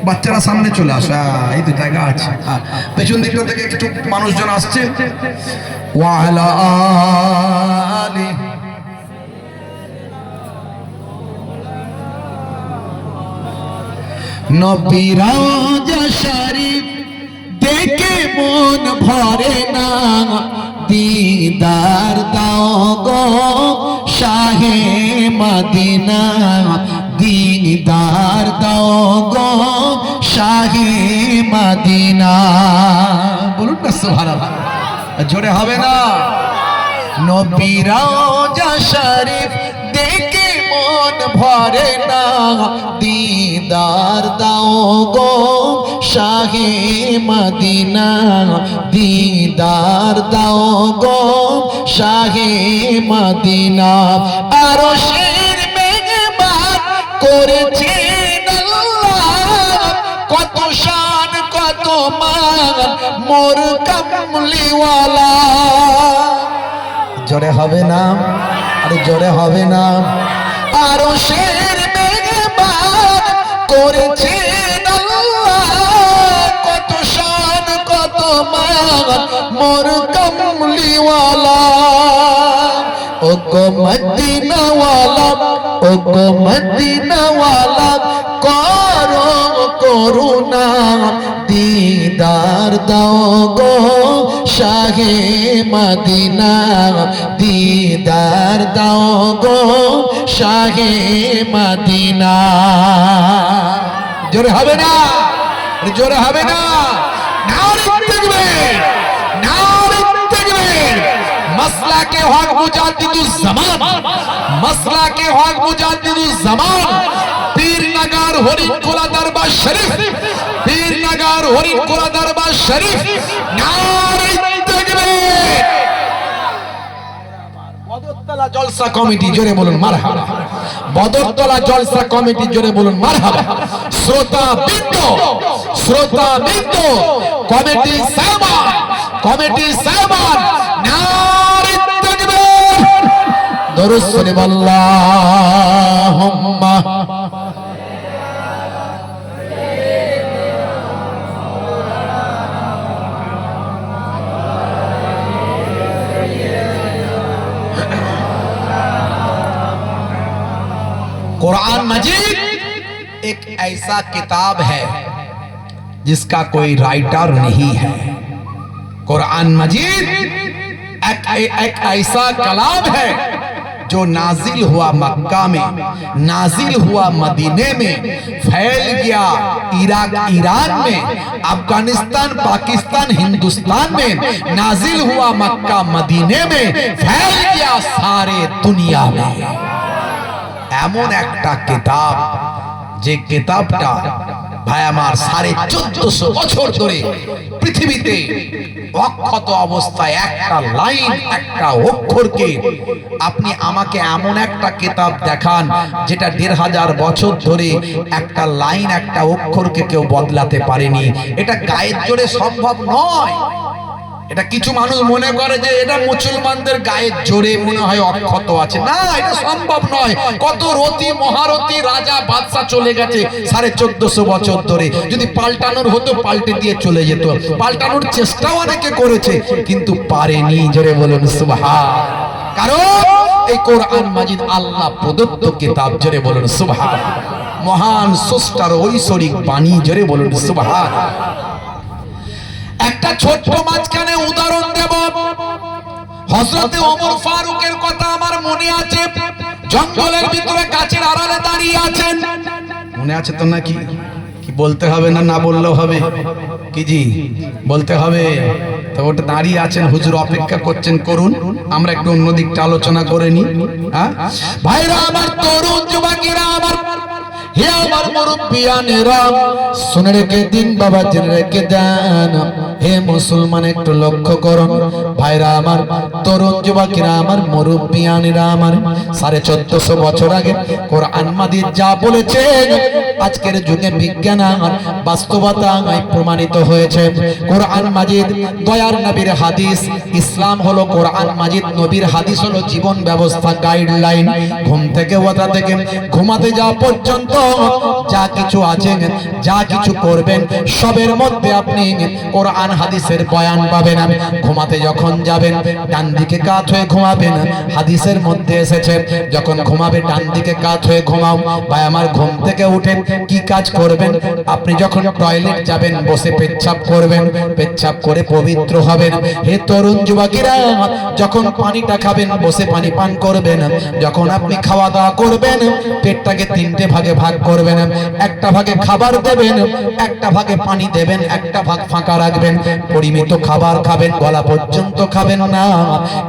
বাচ্চারা সামনে চলে আসে, এই তো জায়গা আছে। পেছন দিকটা থেকে একটু মানুষজন আসছে। ওয়া আলা আলি। নবীর রওজা শরীফ দেখে মন ভরে না, দিদার দাও গো শাহে মদিনা, দিদার দাও গো শাহে মদিনা। বলুন না সুবহানাল্লাহ, জোরে হবে না? নবীর রওজা শরীফ দেখে মন ভরে না, দিদার দাও গো শাহে মদিনা, দিদার দাও গো শাহে মদিনা। আরশের মেহমান করেছেন আল্লাহ, কত শান কত মান মোর কামলিওয়ালা। জোরে হবে না? আরে জোরে হবে না? আরশের মেহমান করেছেন আল্লাহ, কত শান কত মান মোর কামলিওয়ালা। ও গো মদিনাওয়ালা, ও গো মদিনাওয়ালা, করো করুণা, দিদার দাও গো শাহে মদিনা, দিদার দাও গো শাহে মদিনা। জোরে হবে না? জোরে হবে না? নারে তাকবীর, নারে তাকবীর। মাসলাকে হক মুজাদ্দিদুজ জামান, মাসলাকে হক মুজাদ্দিদুজ জামান, পীরনগর হরিণখোলা দরবার শরীফ, পীরনগর হরিণখোলা দরবার শরীফ। নারে তাকবীর। বদরতলা জলসা কমিটি, জোরে বলুন মারহাবা। বদরতলা জলসা কমিটি, জোরে বলুন মারহাবা। শ্রোতা বৃন্দ, শ্রোতা বৃন্দ, কমিটি সাহেবান, কমিটি সাহেবান, নারে তাকবীর। দরুদ শরীফ আল্লাহুম্মা। कुरान मजीद एक ऐसा किताब है जिसका कोई राइटर नहीं है। कुरान मजीद एक ऐसा कलाम है जो नाजिल हुआ मक्का में, नाजिल हुआ मदीने में, फैल गया इराक ईरान में, अफगानिस्तान पाकिस्तान हिंदुस्तान में, नाजिल हुआ मक्का मदीने में, फैल गया सारे दुनिया में। এমন একটা কিতাব, যে কিতাবটা ভাই আমার 1450 বছর ধরে পৃথিবীতে অক্ষত অবস্থায় একটা লাইন, একটা অক্ষরকে, আপনি আমাকে এমন একটা কিতাব দেখান যেটা 1500 বছর ধরে একটা লাইন, একটা অক্ষরকে কেউ বদলাতে পারেনি। এটা গায়ের জোরে সম্ভব নয়, এটা কিছু মানুষ মনে করে যে এটা মুসলমানদের গায়ের জোরে মনে হয় অক্ষত আছে, না, এটা সম্ভব নয়। কত রতি মহারথী রাজা বাদশা চলে গেছে 1450 বছর ধরে, যদি পাল্টানোর হতো পাল্টে দিয়ে চলে যেত। পাল্টানোর চেষ্টাও অনেকে করেছে কিন্তু পারেনি। জোরে বলুন সুবহান। কারণ এই কোরআন মাজিদ আল্লাহ প্রদত্ত কিতাব। জোরে বলুন সুবহান। মহান স্রষ্টার ঐশ্বরিক বাণী। জোরে বলুন সুবহান। একটা ছোট্ট মাঝখানে উদাহরণ দেব। হযরতে ওমর ফারুকের কথা আমার মনে আছে। জঙ্গলের ভিতরে গাছের আড়ালে দাঁড়িয়ে আছেন, মনে আছে তো নাকি? কি বলতে হবে না, না বললেও হবে? কি জি বলতে হবে? তো ওটা দাঁড়িয়ে আছেন, হুজুর অপেক্ষা করছেন, করুন, আমরা একটু অন্য দিকটা আলোচনা করে নি। হ্যাঁ ভাইরা আমার, তরুণ যুবকেরা আমার, হে আমার মুরব্বিয়ানেরা, শুনে রেখে দিন বাবা, জেনে রেখে দেন। হে মুসলমান একটু লক্ষ্য করুন ভাইরা আমার, তরুণ যুবকেরা আমার, মুরব্বিয়ানেরা আমার, 1450 বছর আগে কোরআন মাজিদ যা বলেছে আজকের যুগে বিজ্ঞান আর বাস্তবতায় প্রমাণিত হয়েছে। কোরআন মাজিদ দয়ার নবীর হাদিস, ইসলাম হলো কোরআন মাজিদ, নবীর হাদিস হলো জীবন ব্যবস্থা, গাইডলাইন। ঘুম থেকে ওঠা থেকে ঘুমাতে যাওয়া পর্যন্ত যা কিছু আছে, যা কিছু করবেন, সবের মধ্যে আপনি কোরআন হাদিসের বয়ান পাবেন। ঘুমাতে যখন যাবেন ডান দিকে কাত হয়ে ঘুমাবেন, হাদিসের মধ্যে এসেছে যখন ঘুমাবে ডান দিকে কাত হয়ে ঘুমাও। ভাই আমার, ঘুম থেকে উঠে কি কাজ করবেন? আপনি যখন টয়লেট যাবেন বসে পেচ্ছাপ করবেন, পেচ্ছাপ করে পবিত্র হবেন। হে তরুণ যুবকেরা, যখন পানিটা খাবেন বসে পানি পান করবেন। যখন আপনি খাওয়া দাওয়া করবেন পেটটাকে 3টে ভাগে ভাগ করবেন। একটা ভাগে খাবার দেবেন, একটা ভাগে পানি দেবেন, একটা ভাগ ফাঁকা রাখবেন। পরিমিত খাবার খাবেন, গলা পর্যন্ত খাবেন না।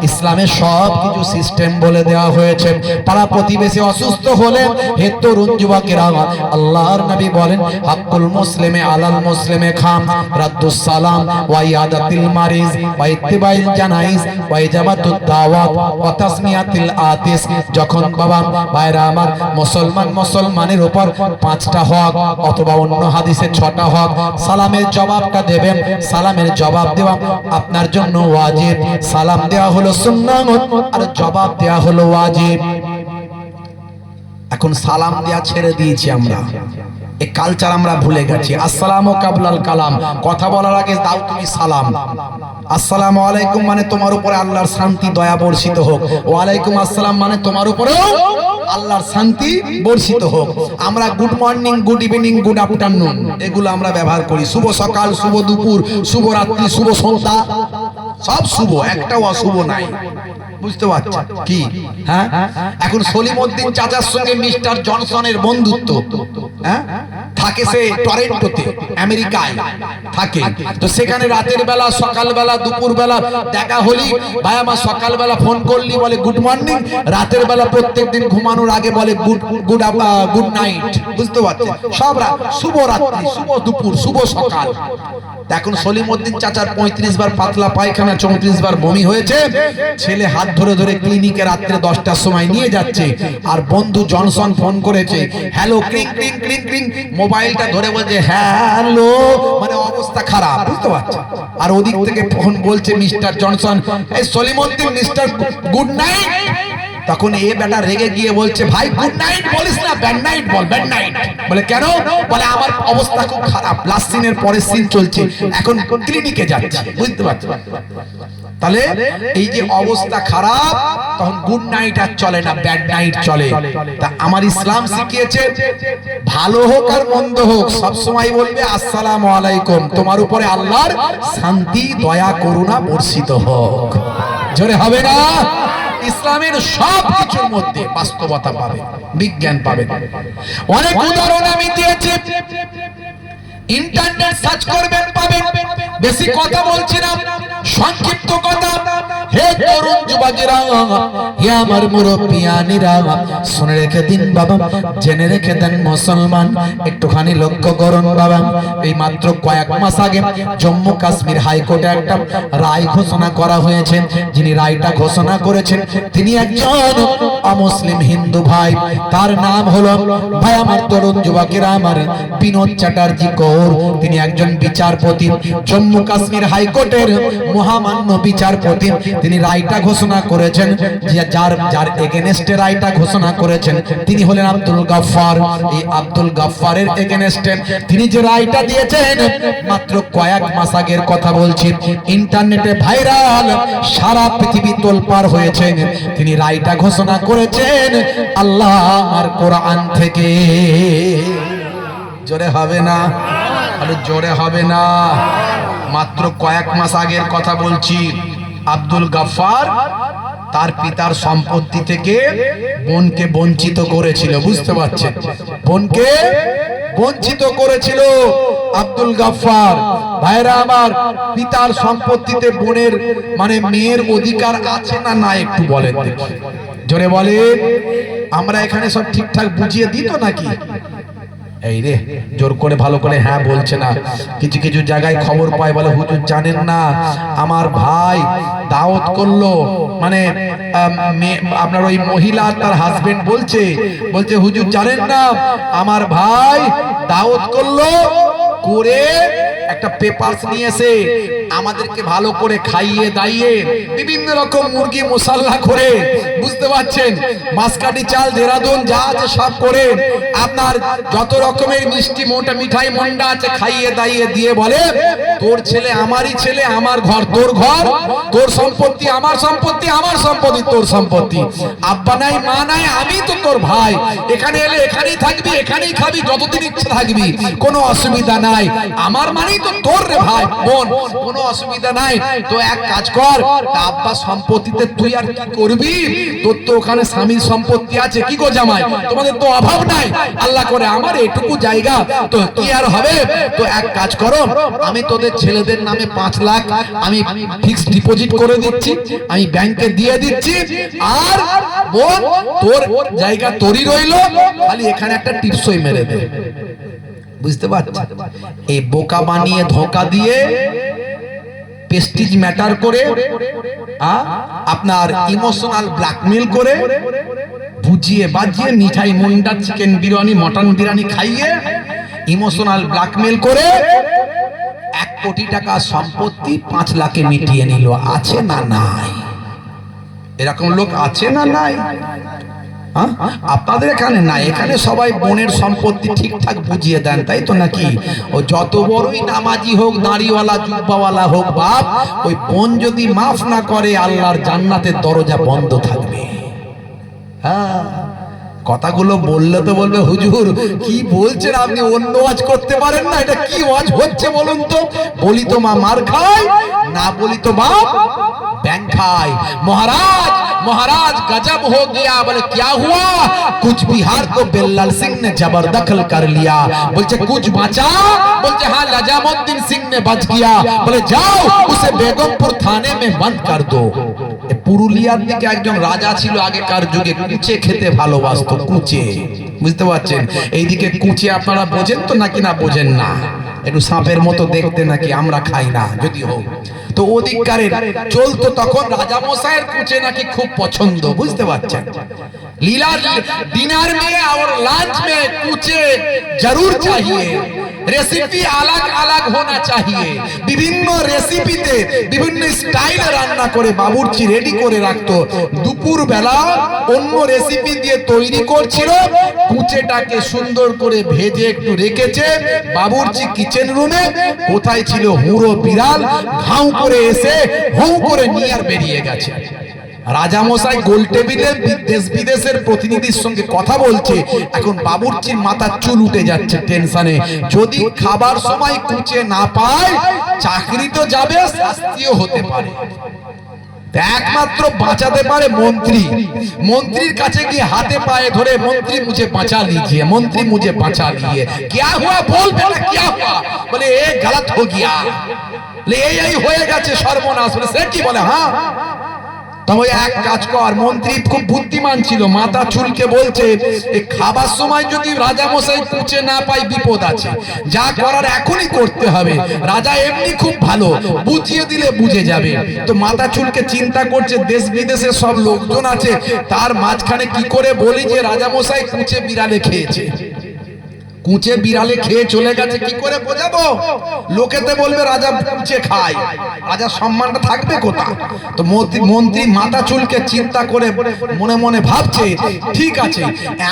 ইসলামে সব কিছু সিস্টেম বলে দেওয়া হয়েছে। পাড়া প্রতিবেশী অসুস্থ হলে হে তরুণ যুবকেরা, আল্লাহর নবী বলেন, হাক্কুল মুসলিমে আলাল মুসলিমে খাম রাদ্দুস সালাম ওয়া ইয়াদাতিল মারিজ ওয়া ইত্তিবাইল জানাইজ ওয়া ইজাবাতুদ দাওয়াত ওয়া তাসমিয়াতিল আতিস। যখন বাবা ভাইরা আমার, মুসলমানের উপর 5টা হক অথবা অন্য হাদিসে 6টা হক, সালামের জবাবটা দেবেন। সালামের জবাব দেওয়া আপনার জন্য ওয়াজিব। সালাম দেওয়া হলো সুন্নাত আর জবাব দেওয়া হলো ওয়াজিব। এখন সালাম দেওয়া ছেড়ে দিয়েছি আমরা, এই কালচার আমরা ভুলে গেছি। আসসালামু কাবলাল কালাম, কথা বলার আগে দাও তুমি সালাম। আসসালামু আলাইকুম মানে তোমার উপরে আল্লাহর শান্তি দয়া বর্ষিত হোক। ওয়া আলাইকুম আসসালাম মানে তোমার উপরেও আল্লাহর শান্তি বর্ষিত হোক। আমরা good morning, good evening, good afternoon এগুলো আমরা ব্যবহার করি। শুভ সকাল, শুভ দুপুর, শুভ রাত্রি, শুভ সন্ধ্যা, সব শুভ, একটাও অশুভ নাই। বুঝতে পারছো কি? হ্যাঁ, এখন সলিমউদ্দিন চাচার সঙ্গে মিস্টার জনসনের বন্ধুত্ব। হ্যাঁ, থাকে সে টরেন্টোতে, আমেরিকায় থাকে। তো সেখানে রাতের বেলা, সকাল বেলা, দুপুর বেলা দেখা হলি, ভাই আমার সকাল বেলা ফোন করলি বলে গুড মর্নিং, রাতের বেলা প্রত্যেকদিন ঘুমানোর আগে বলে গুড নাইট। বুঝতে পারছেন? সব শুভ রাত্রি, শুভ দুপুর, শুভ সকাল। এখন সলিমউদ্দিন চাচার 35 বার পাতলা পায়খানা, 34 বার বমি হয়েছে। ছেলে হাত ধরে ধরে ক্লিনিকে রাত্রে 10টার সময় নিয়ে যাচ্ছে, আর বন্ধু জনসন ফোন করেছে, হ্যালো, ক্রিং ক্রিং ক্রিং ক্রিং, মোবাইলটা ধরে বলছে হ্যালো, মানে অবস্থা খারাপ। বুঝতে পারছো? আর ওদিক থেকে ফোন বলছে মিস্টার জনসন, এই সলিমউদ্দিন মিস্টার গুড নাইট। তখন এ বেটা রেগে গিয়ে বলছে, ভাই গুড নাইট বলিস না, ব্যাড নাইট বল, ব্যাড নাইট। বলে কেন? বলে আমার অবস্থা খুব খারাপ, লাস্ট সিনের পরের সিন চলছে, এখন ক্লিনিকে যাচ্ছে। বুঝতে পারছো? তাহলে এই যে অবস্থা খারাপ, তখন গুড নাইট আর চলে না, ব্যাড নাইট চলে। তা আমার ইসলাম শিখিয়েছে ভালো হোক আর মন্দ হোক সব সময় বলবে আসসালামু আলাইকুম, তোমার উপরে আল্লাহর শান্তি দয়া করুণা বর্ষিত হোক। জোরে হবে না? ইসলামের সব কিছুর মধ্যে বাস্তবতা পাবে, বিজ্ঞান পাবে। অনেক উদাহরণ আমি দিয়েছি, ইন্টারনেট সার্চ করবেন পাবেন। বেশি কথা বলছি না, সংক্ষিপ্ত কথা। হে তরুণ যুবকেরা, হে আমার মুরব্বিয়ানেরা, শুনে রেখে দিন বাবা, জেনে রেখে দেন মুসলমান, একটুখানি লক্ষ্য করুন বাবা। এই মাত্র কয়েক মাস আগে জম্মু কাশ্মীর হাইকোর্টে একটা রায় ঘোষণা করা হয়েছে। যিনি রায়টা ঘোষণা করেছেন তিনি একজন অমুসলিম হিন্দু ভাই। তার নাম হলো, ভাই আমার তরুণ যুবকেরা আমার, বিনোদ চ্যাটার্জি কৌর। তিনি একজন বিচারপতি, জম্মু কাশ্মীর হাইকোর্টের মহামান্য বিচারপতি তিনি রায়টা ঘোষণা করেছেন, যে যার এগেনস্টে রায়টা ঘোষণা করেছেন তিনি হলেন আব্দুল গাফফার। এই আব্দুল গাফফারের এগেনস্টে তিনি যে রায়টা দিয়েছেন, মাত্র কয়েক মাস আগের কথা বলছি, ইন্টারনেটে ভাইরাল, সারা পৃথিবী তোলপাড় হয়েছে। তিনি রায়টা ঘোষণা করেছেন আল্লাহর কোরআন থেকে। জোরে হবে না? আরে জোরে হবে না? মাত্র কয়েক মাস আগের কথা বলছি। আব্দুল গাফফার তার পিতার সম্পত্তি থেকে বোনকে বঞ্চিত করেছিল, বুঝতে পারছেন? বোনকে বঞ্চিত করেছিল আব্দুল গাফফার। ভাইরা আমার, পিতার সম্পত্তিতে বোনের মানে মেয়ের অধিকার আছে না না একটু বলেন দেখি, জোরে বলেন। আমরা এখানে সব ঠিকঠাক বুঝিয়ে দিত নাকি? এই রে, জোর করে ভালো করে হ্যাঁ বলছে না। কিছু কিছু জায়গায় খবর পায়, বলে হুজুর জানেন না আমার ভাই দাওয়াত করলো, মানে আপনার ওই মহিলা তার হাজবেন্ড বলছে হুজুর জানেন না আমার ভাই দাওয়াত করলো, করে একটা পেপারস নিয়ে এসে আমাদেরকে ভালো করে খাইয়ে দাইয়ে বিভিন্ন রকম মুরগি মশলা করে, বুঝতে পারছেন, মাসকাটি চাল দেরাদুন যা আছে সব করে, আপনার যত রকমের মিষ্টি মোটা মিঠাই মন্ডা আছে খাইয়ে দাইয়ে দিয়ে বলে তোর ছেলে আমারই ছেলে, আমার ঘর তোর ঘর, তোর সম্পত্তি আমার সম্পত্তি, আমার সম্পত্তি তোর সম্পত্তি, আব্বা নাই মা নাই আমি তো তোর ভাই, এখানে এলে এখানেই থাকবি, এখানেই খাবি, যতদিন ইচ্ছে থাকবি, কোনো অসুবিধা নাই, আমার মানেই তো তোর রে ভাই বোন, কোনো অসুবিধা নাই। তো এক কাজ কর, আব্বা সম্পত্তিতে তুই আর কি করবি, তোর তো ওখানে স্বামীর সম্পত্তি আছে, কি গো জামাই তোমাদের তো অভাব নাই, আল্লাহ করে আমার এটুকু জায়গা তো কি আর হবে, তো এক কাজ করো, আমি তোদের ছেলেদের নামে 5 লাখ আমি ফিক্সড ডিপোজিট করে দিচ্ছি, আমি ব্যাংকে দিয়ে দিচ্ছি, আর বোন তোর জায়গা তোরই রইলো, খালি এখানে একটা টিপসই মেরে দে। বুঝতে পারছেন? এই বোকা বানিয়ে ধোঁকা দিয়ে প্রেস্টিজ ম্যাটার করে, আপনার ইমোশনাল ব্ল্যাকমেল করে, বুঝিয়ে বাজিয়ে মিঠাই মুন্ডা চিকেন বিরিয়ানি মটন বিরিয়ানি খাইয়ে ইমোশনাল ব্ল্যাকমেল করে 1 কোটি টাকা সম্পত্তি 5 লাখে মিটিয়ে নিল। আছে না নাই? এরকম লোক আছে না নাই? আপনাদের এখানে না, এখানে সবাই বোনের সম্পত্তি ঠিকঠাক বুঝিয়ে দেন, তাই তো নাকি? ও যত বড়ই নামাজি হোক, দাড়িওয়ালা জুব্বাওয়ালা হোক বাপ, ওই বোন যদি মাফ না করে আল্লাহর জান্নাতের দরজা বন্ধ থাকবে। হ্যাঁ, কথাগুলো বললে তো বলবে হুজুর কি বলছেন আপনি, অন্য ওয়াজ করতে পারেন না, এটা কি ওয়াজ হচ্ছে বলুন তো? বলি তো মা মার খায়, না বলি তো বাপ ব্যাংক खाए। महाराज गजब हो गया। बोले क्या हुआ? कुछ बिहार को बेल्लाल सिंह ने जबरदखल कर लिया। बोलते कुछ बचा? बोलते हाँ लजामुद्दीन सिंह ने बच गया। बोले जाओ उसे बेगमपुर थाने में बंद कर दो। পুরুলিয়ার দিকে একজন রাজা ছিল আগেকার যুগে, কুচে খেতে ভালোবাসতো। কুচে, বুঝতে পারছেন? এইদিকে কুচে আপনারা বোঝেন তো নাকি না বোঝেন না? একটু সাপের মতো দেখতে নাকি, আমরা খাই না যদি হোক। তো ওদিককারের চলতো তখন রাজা মশাইয়ের কুচে নাকি খুব পছন্দ, বুঝতে পারছেন? लीला डिनर में और लंच में कुचे जरूर चाहिए। रेसिपी अलग अलग होना चाहिए। বিভিন্ন রেসিপিতে বিভিন্ন স্টাইলে রান্না করে বাবুর্চি রেডি করে রাখতো। দুপুর বেলা অন্য রেসিপি দিয়ে তৈরি করছিল, কুচেটাকে সুন্দর করে ভেজে একটু রেখেছে বাবুর্চি কিচেন রুমে। কোথায় ছিল হুড়ো বিড়াল, ঘাউ করে এসে হু করে নিয়ে আর বেরিয়ে গেছে। রাজা মশাই গোল টেবিলে দেশ বিদেশের প্রতিনিধির সঙ্গে কথা বলছে। এখন বাবুর্চির মাথার চুল উঠে যাচ্ছে টেনশনে, যদি খাবার সময় কুচে না পায় চাকরি তো যাবে, শাস্তিও হতে পারে। একমাত্র বাঁচাতে পারে মন্ত্রী। মন্ত্রীর কাছে গিয়ে হাতে পায়ে ধরে মন্ত্রী মুझे बचा लीजिए, मंत्री मुझे बचा लिए। क्या हुआ बोल बेटा क्या हुआ? बोले ये गलत हो गया, ले यही হয়ে গেছে সর্বনাশ। বলে সে কি? বলে হ্যাঁ। তবে এক কাজ কর, মন্ত্রী খুব বুদ্ধিমান ছিল, মাথা চুলকে বলছে এই খাবার সময় যদি রাজা মশাই কুচে না পায় বিপদ আছে, যা করার এখনই করতে হবে। রাজা এমনি খুব ভালো, বুঝিয়ে দিলে বুঝে যাবে। তো মাথা চুলকে চিন্তা করছে দেশ বিদেশে সব লোকজন আছে, তার মাঝখানে কি করে বলি যে রাজা মশাই কুচে বিড়ালে খেয়েছে। কুঁচে বিড়ালে খেয়ে চলে গেছে, কি করে বোঝাবো? লোকেতে বলবে রাজা কুঁচে খায়, রাজার সম্মানটা থাকবে কোথায়? তো মন্ত্রী মাথা চুলকে চিন্তা করে মনে মনে ভাবছে, ঠিক আছে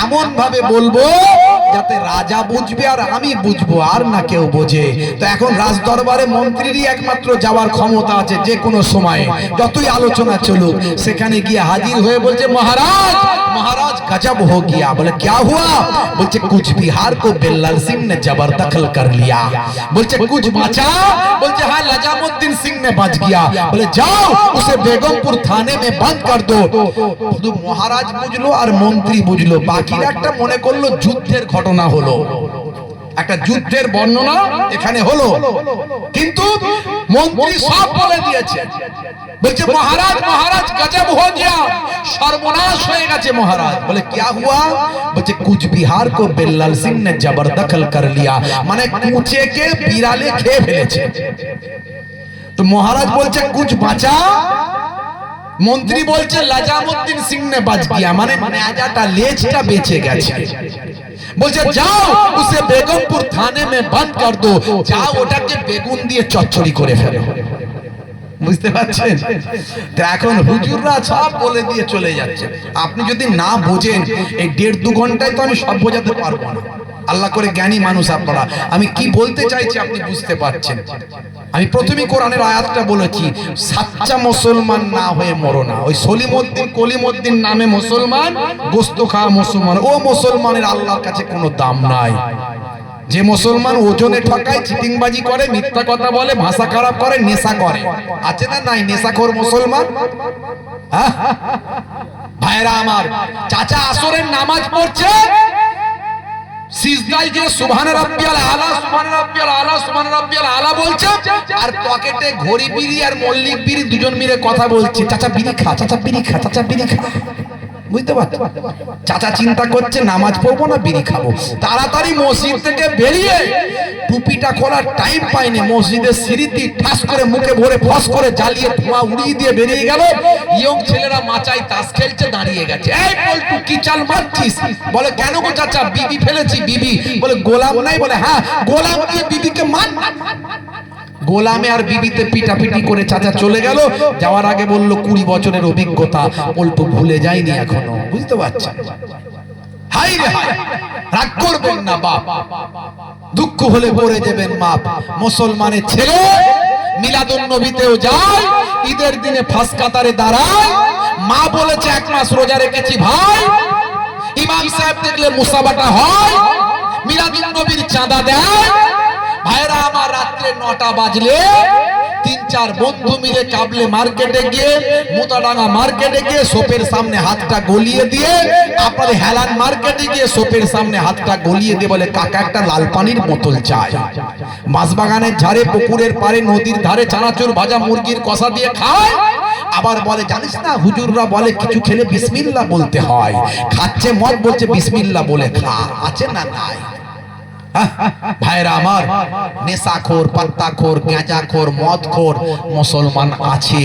এমন ভাবে বলবো যাতে রাজা বুঝবে আর আমি বুঝবো, আর না কেউ বোঝে। তো এখন রাজ দরবারে মন্ত্রীরই একমাত্র যাওয়ার ক্ষমতা আছে, যে কোনো সময়ে যতই আলোচনা চলুক সেখানে গিয়ে হাজির হয়ে বলছে, মহারাজ महाराज गजब हो गया। बोले क्या हुआ? बोलते कुछ बिहार को बेल्लाल सिंह ने जबरदखल कर लिया। बोलते कुछ बचा? बोलते हाँ लजामुद्दीन सिंह ने बच गया। बोले जाओ उसे बेगमपुर थाने में बंद कर दो। শুধু মহারাজ বুঝলো আর মন্ত্রী বুঝলো, বাকিরা একটা মনে করলো যুদ্ধের ঘটনা হলো, একটা যুদ্ধের বর্ণনা এখানে হলো, কিন্তু মন্ত্রী সব বলে দিয়েছে। বলছে মহারাজ মহারাজ গজব हो गया, সর্বনাশ হয়ে গেছে মহারাজ। বলে क्या हुआ? বলছে কুচ বিহার को बेल्लाल सिंह ने जबरदखल कर लिया, মানে কুচেকে বিড়ালে খেয়ে ফেলেছে। তো মহারাজ বলছে কুচ বাঁচা? মন্ত্রী বলছে লজামুদ্দিন সিং ने बच गया, মানে নেজাটা লেজটা বেঁচে গেছে। বলছে যাও উসে বেগমপুর থানে মে বন্ধ কর দো, যাও ওটাকে বেগুন দিয়ে চচ্চড়ি করে ফেলো। বুঝতে পারছেন? তো এখন হুজুররা সব বলে দিয়ে চলে যাচ্ছে, আপনি যদি না বোঝেন এই 1.5-2 ঘন্টায় তো আমি সব বোঝাতে পারবো না। আল্লাহ করে জ্ঞানী মানুষ আপনারা, আমি কি বলতে চাইছি আপনি বুঝতে পারছেন। আমি প্রথমেই কোরআনের আয়াতটা বলেছি, সাচ্চা মুসলমান না হয়ে মরো না। ওই সলিমউদ্দিন কলিমউদ্দিন নামে মুসলমান, গোস্ত খাওয়া মুসলমান, ও মুসলমানের আল্লাহর কাছে কোনো দাম নাই। যে মুসলমান ওজনে ঠকায়, চিটিংবাজি করে, মিথ্যা কথা বলে, ভাষা খারাপ করে, নেশা করে, আছে না নাই নেশাখোর মুসলমান? ভাইরা আমার, চাচা আসরের নামাজ পড়ছে, সিজদায় গিয়ে সুবহান রাব্বিয়াল আলা সুবহান রাব্বিয়াল আলা সুবহান রাব্বিয়াল আলা বলছে, আর পকেটে ঘড়ি বিড়ি আর মল্লিক বিড়ি দুজন মিলে কথা বলছে, চাচা বিড়ি খা, চাচা বিড়ি খা, চাচা বিড়ি খা। বুঝতে পারছো? চাচা চিন্তা করছে নামাজ পড়বো না বিড়ি খাবো। তাড়াতাড়ি মসজিদ থেকে বেরিয়ে টুপিটা খোলার টাইম পায়নি, মসজিদের সিঁড়িতে ঠাস করে মুখে ভরে ফস করে জ্বালিয়ে ধোঁয়া উড়িয়ে দিয়ে বেরিয়ে গেল। ইয়ং ছেলেরা মাচায় তাস খেলছে, দাঁড়িয়ে গেছে। এই পল্টু কি চাল মারছিস? বলে কেন গো চাচা? বিবি ফেলেছি। বিবি? বলে গোলাম নাই? বলে হ্যাঁ গোলাম দিয়ে বিবিকে মান। গোলামে আর বিবিতে পিটাপিটি করে চাচা চলে গেল। যাওয়ার আগে বলল 20 বছরের অভিজ্ঞতা পল্টু ভুলে যায়নি এখনো। বুঝতে পারছেন? হাই রে হাই, রাগ করবেন না বাপ, দুঃখ হলে পড়ে দেবেন মাপ। মুসলমানের ছেলে মিলাদুন নবীতেও যায়, ঈদের দিনে ফাঁস কাতারে দাঁড়ায়, মা বলেছে 1 মাস রোজা রেখেছি ভাই, ইমাম সাহেব দেখলে মুসাবাটা হয়, মিলাদুন নবীর চাঁদা দেয়। ভাইরা আমার, রাত্রে 9টা বাজলে 3-4 বন্ধু মিলে কাবলে মার্কেটে গিয়ে, মুতাডাঙ্গা মার্কেটে গিয়ে সোপের সামনে হাতটা গলিয়ে দিয়ে, আপনাদের হেলান মার্কেটে গিয়ে সোপের সামনে হাতটা গলিয়ে দিয়ে বলে কাকা একটা লাল পানির বোতল চাই। বাঁশবাগানের ঝাড়ে, পুকুরের পাড়ে, নদীর ধারে চানাচুর ভাজা মুরগির কষা দিয়ে খায়। আবার বলে জানিস না হুজুররা বলে কিছু খেলে বিসমিল্লাহ বলতে হয়। খাচ্ছে মদ, বলছে বিসমিল্লাহ বলে খা। আছে না নাই? ভাইরা আমার, নেশাখোর, পাত্তাখোর, গাঁজাখোর, মদখোর মুসলমান আছে।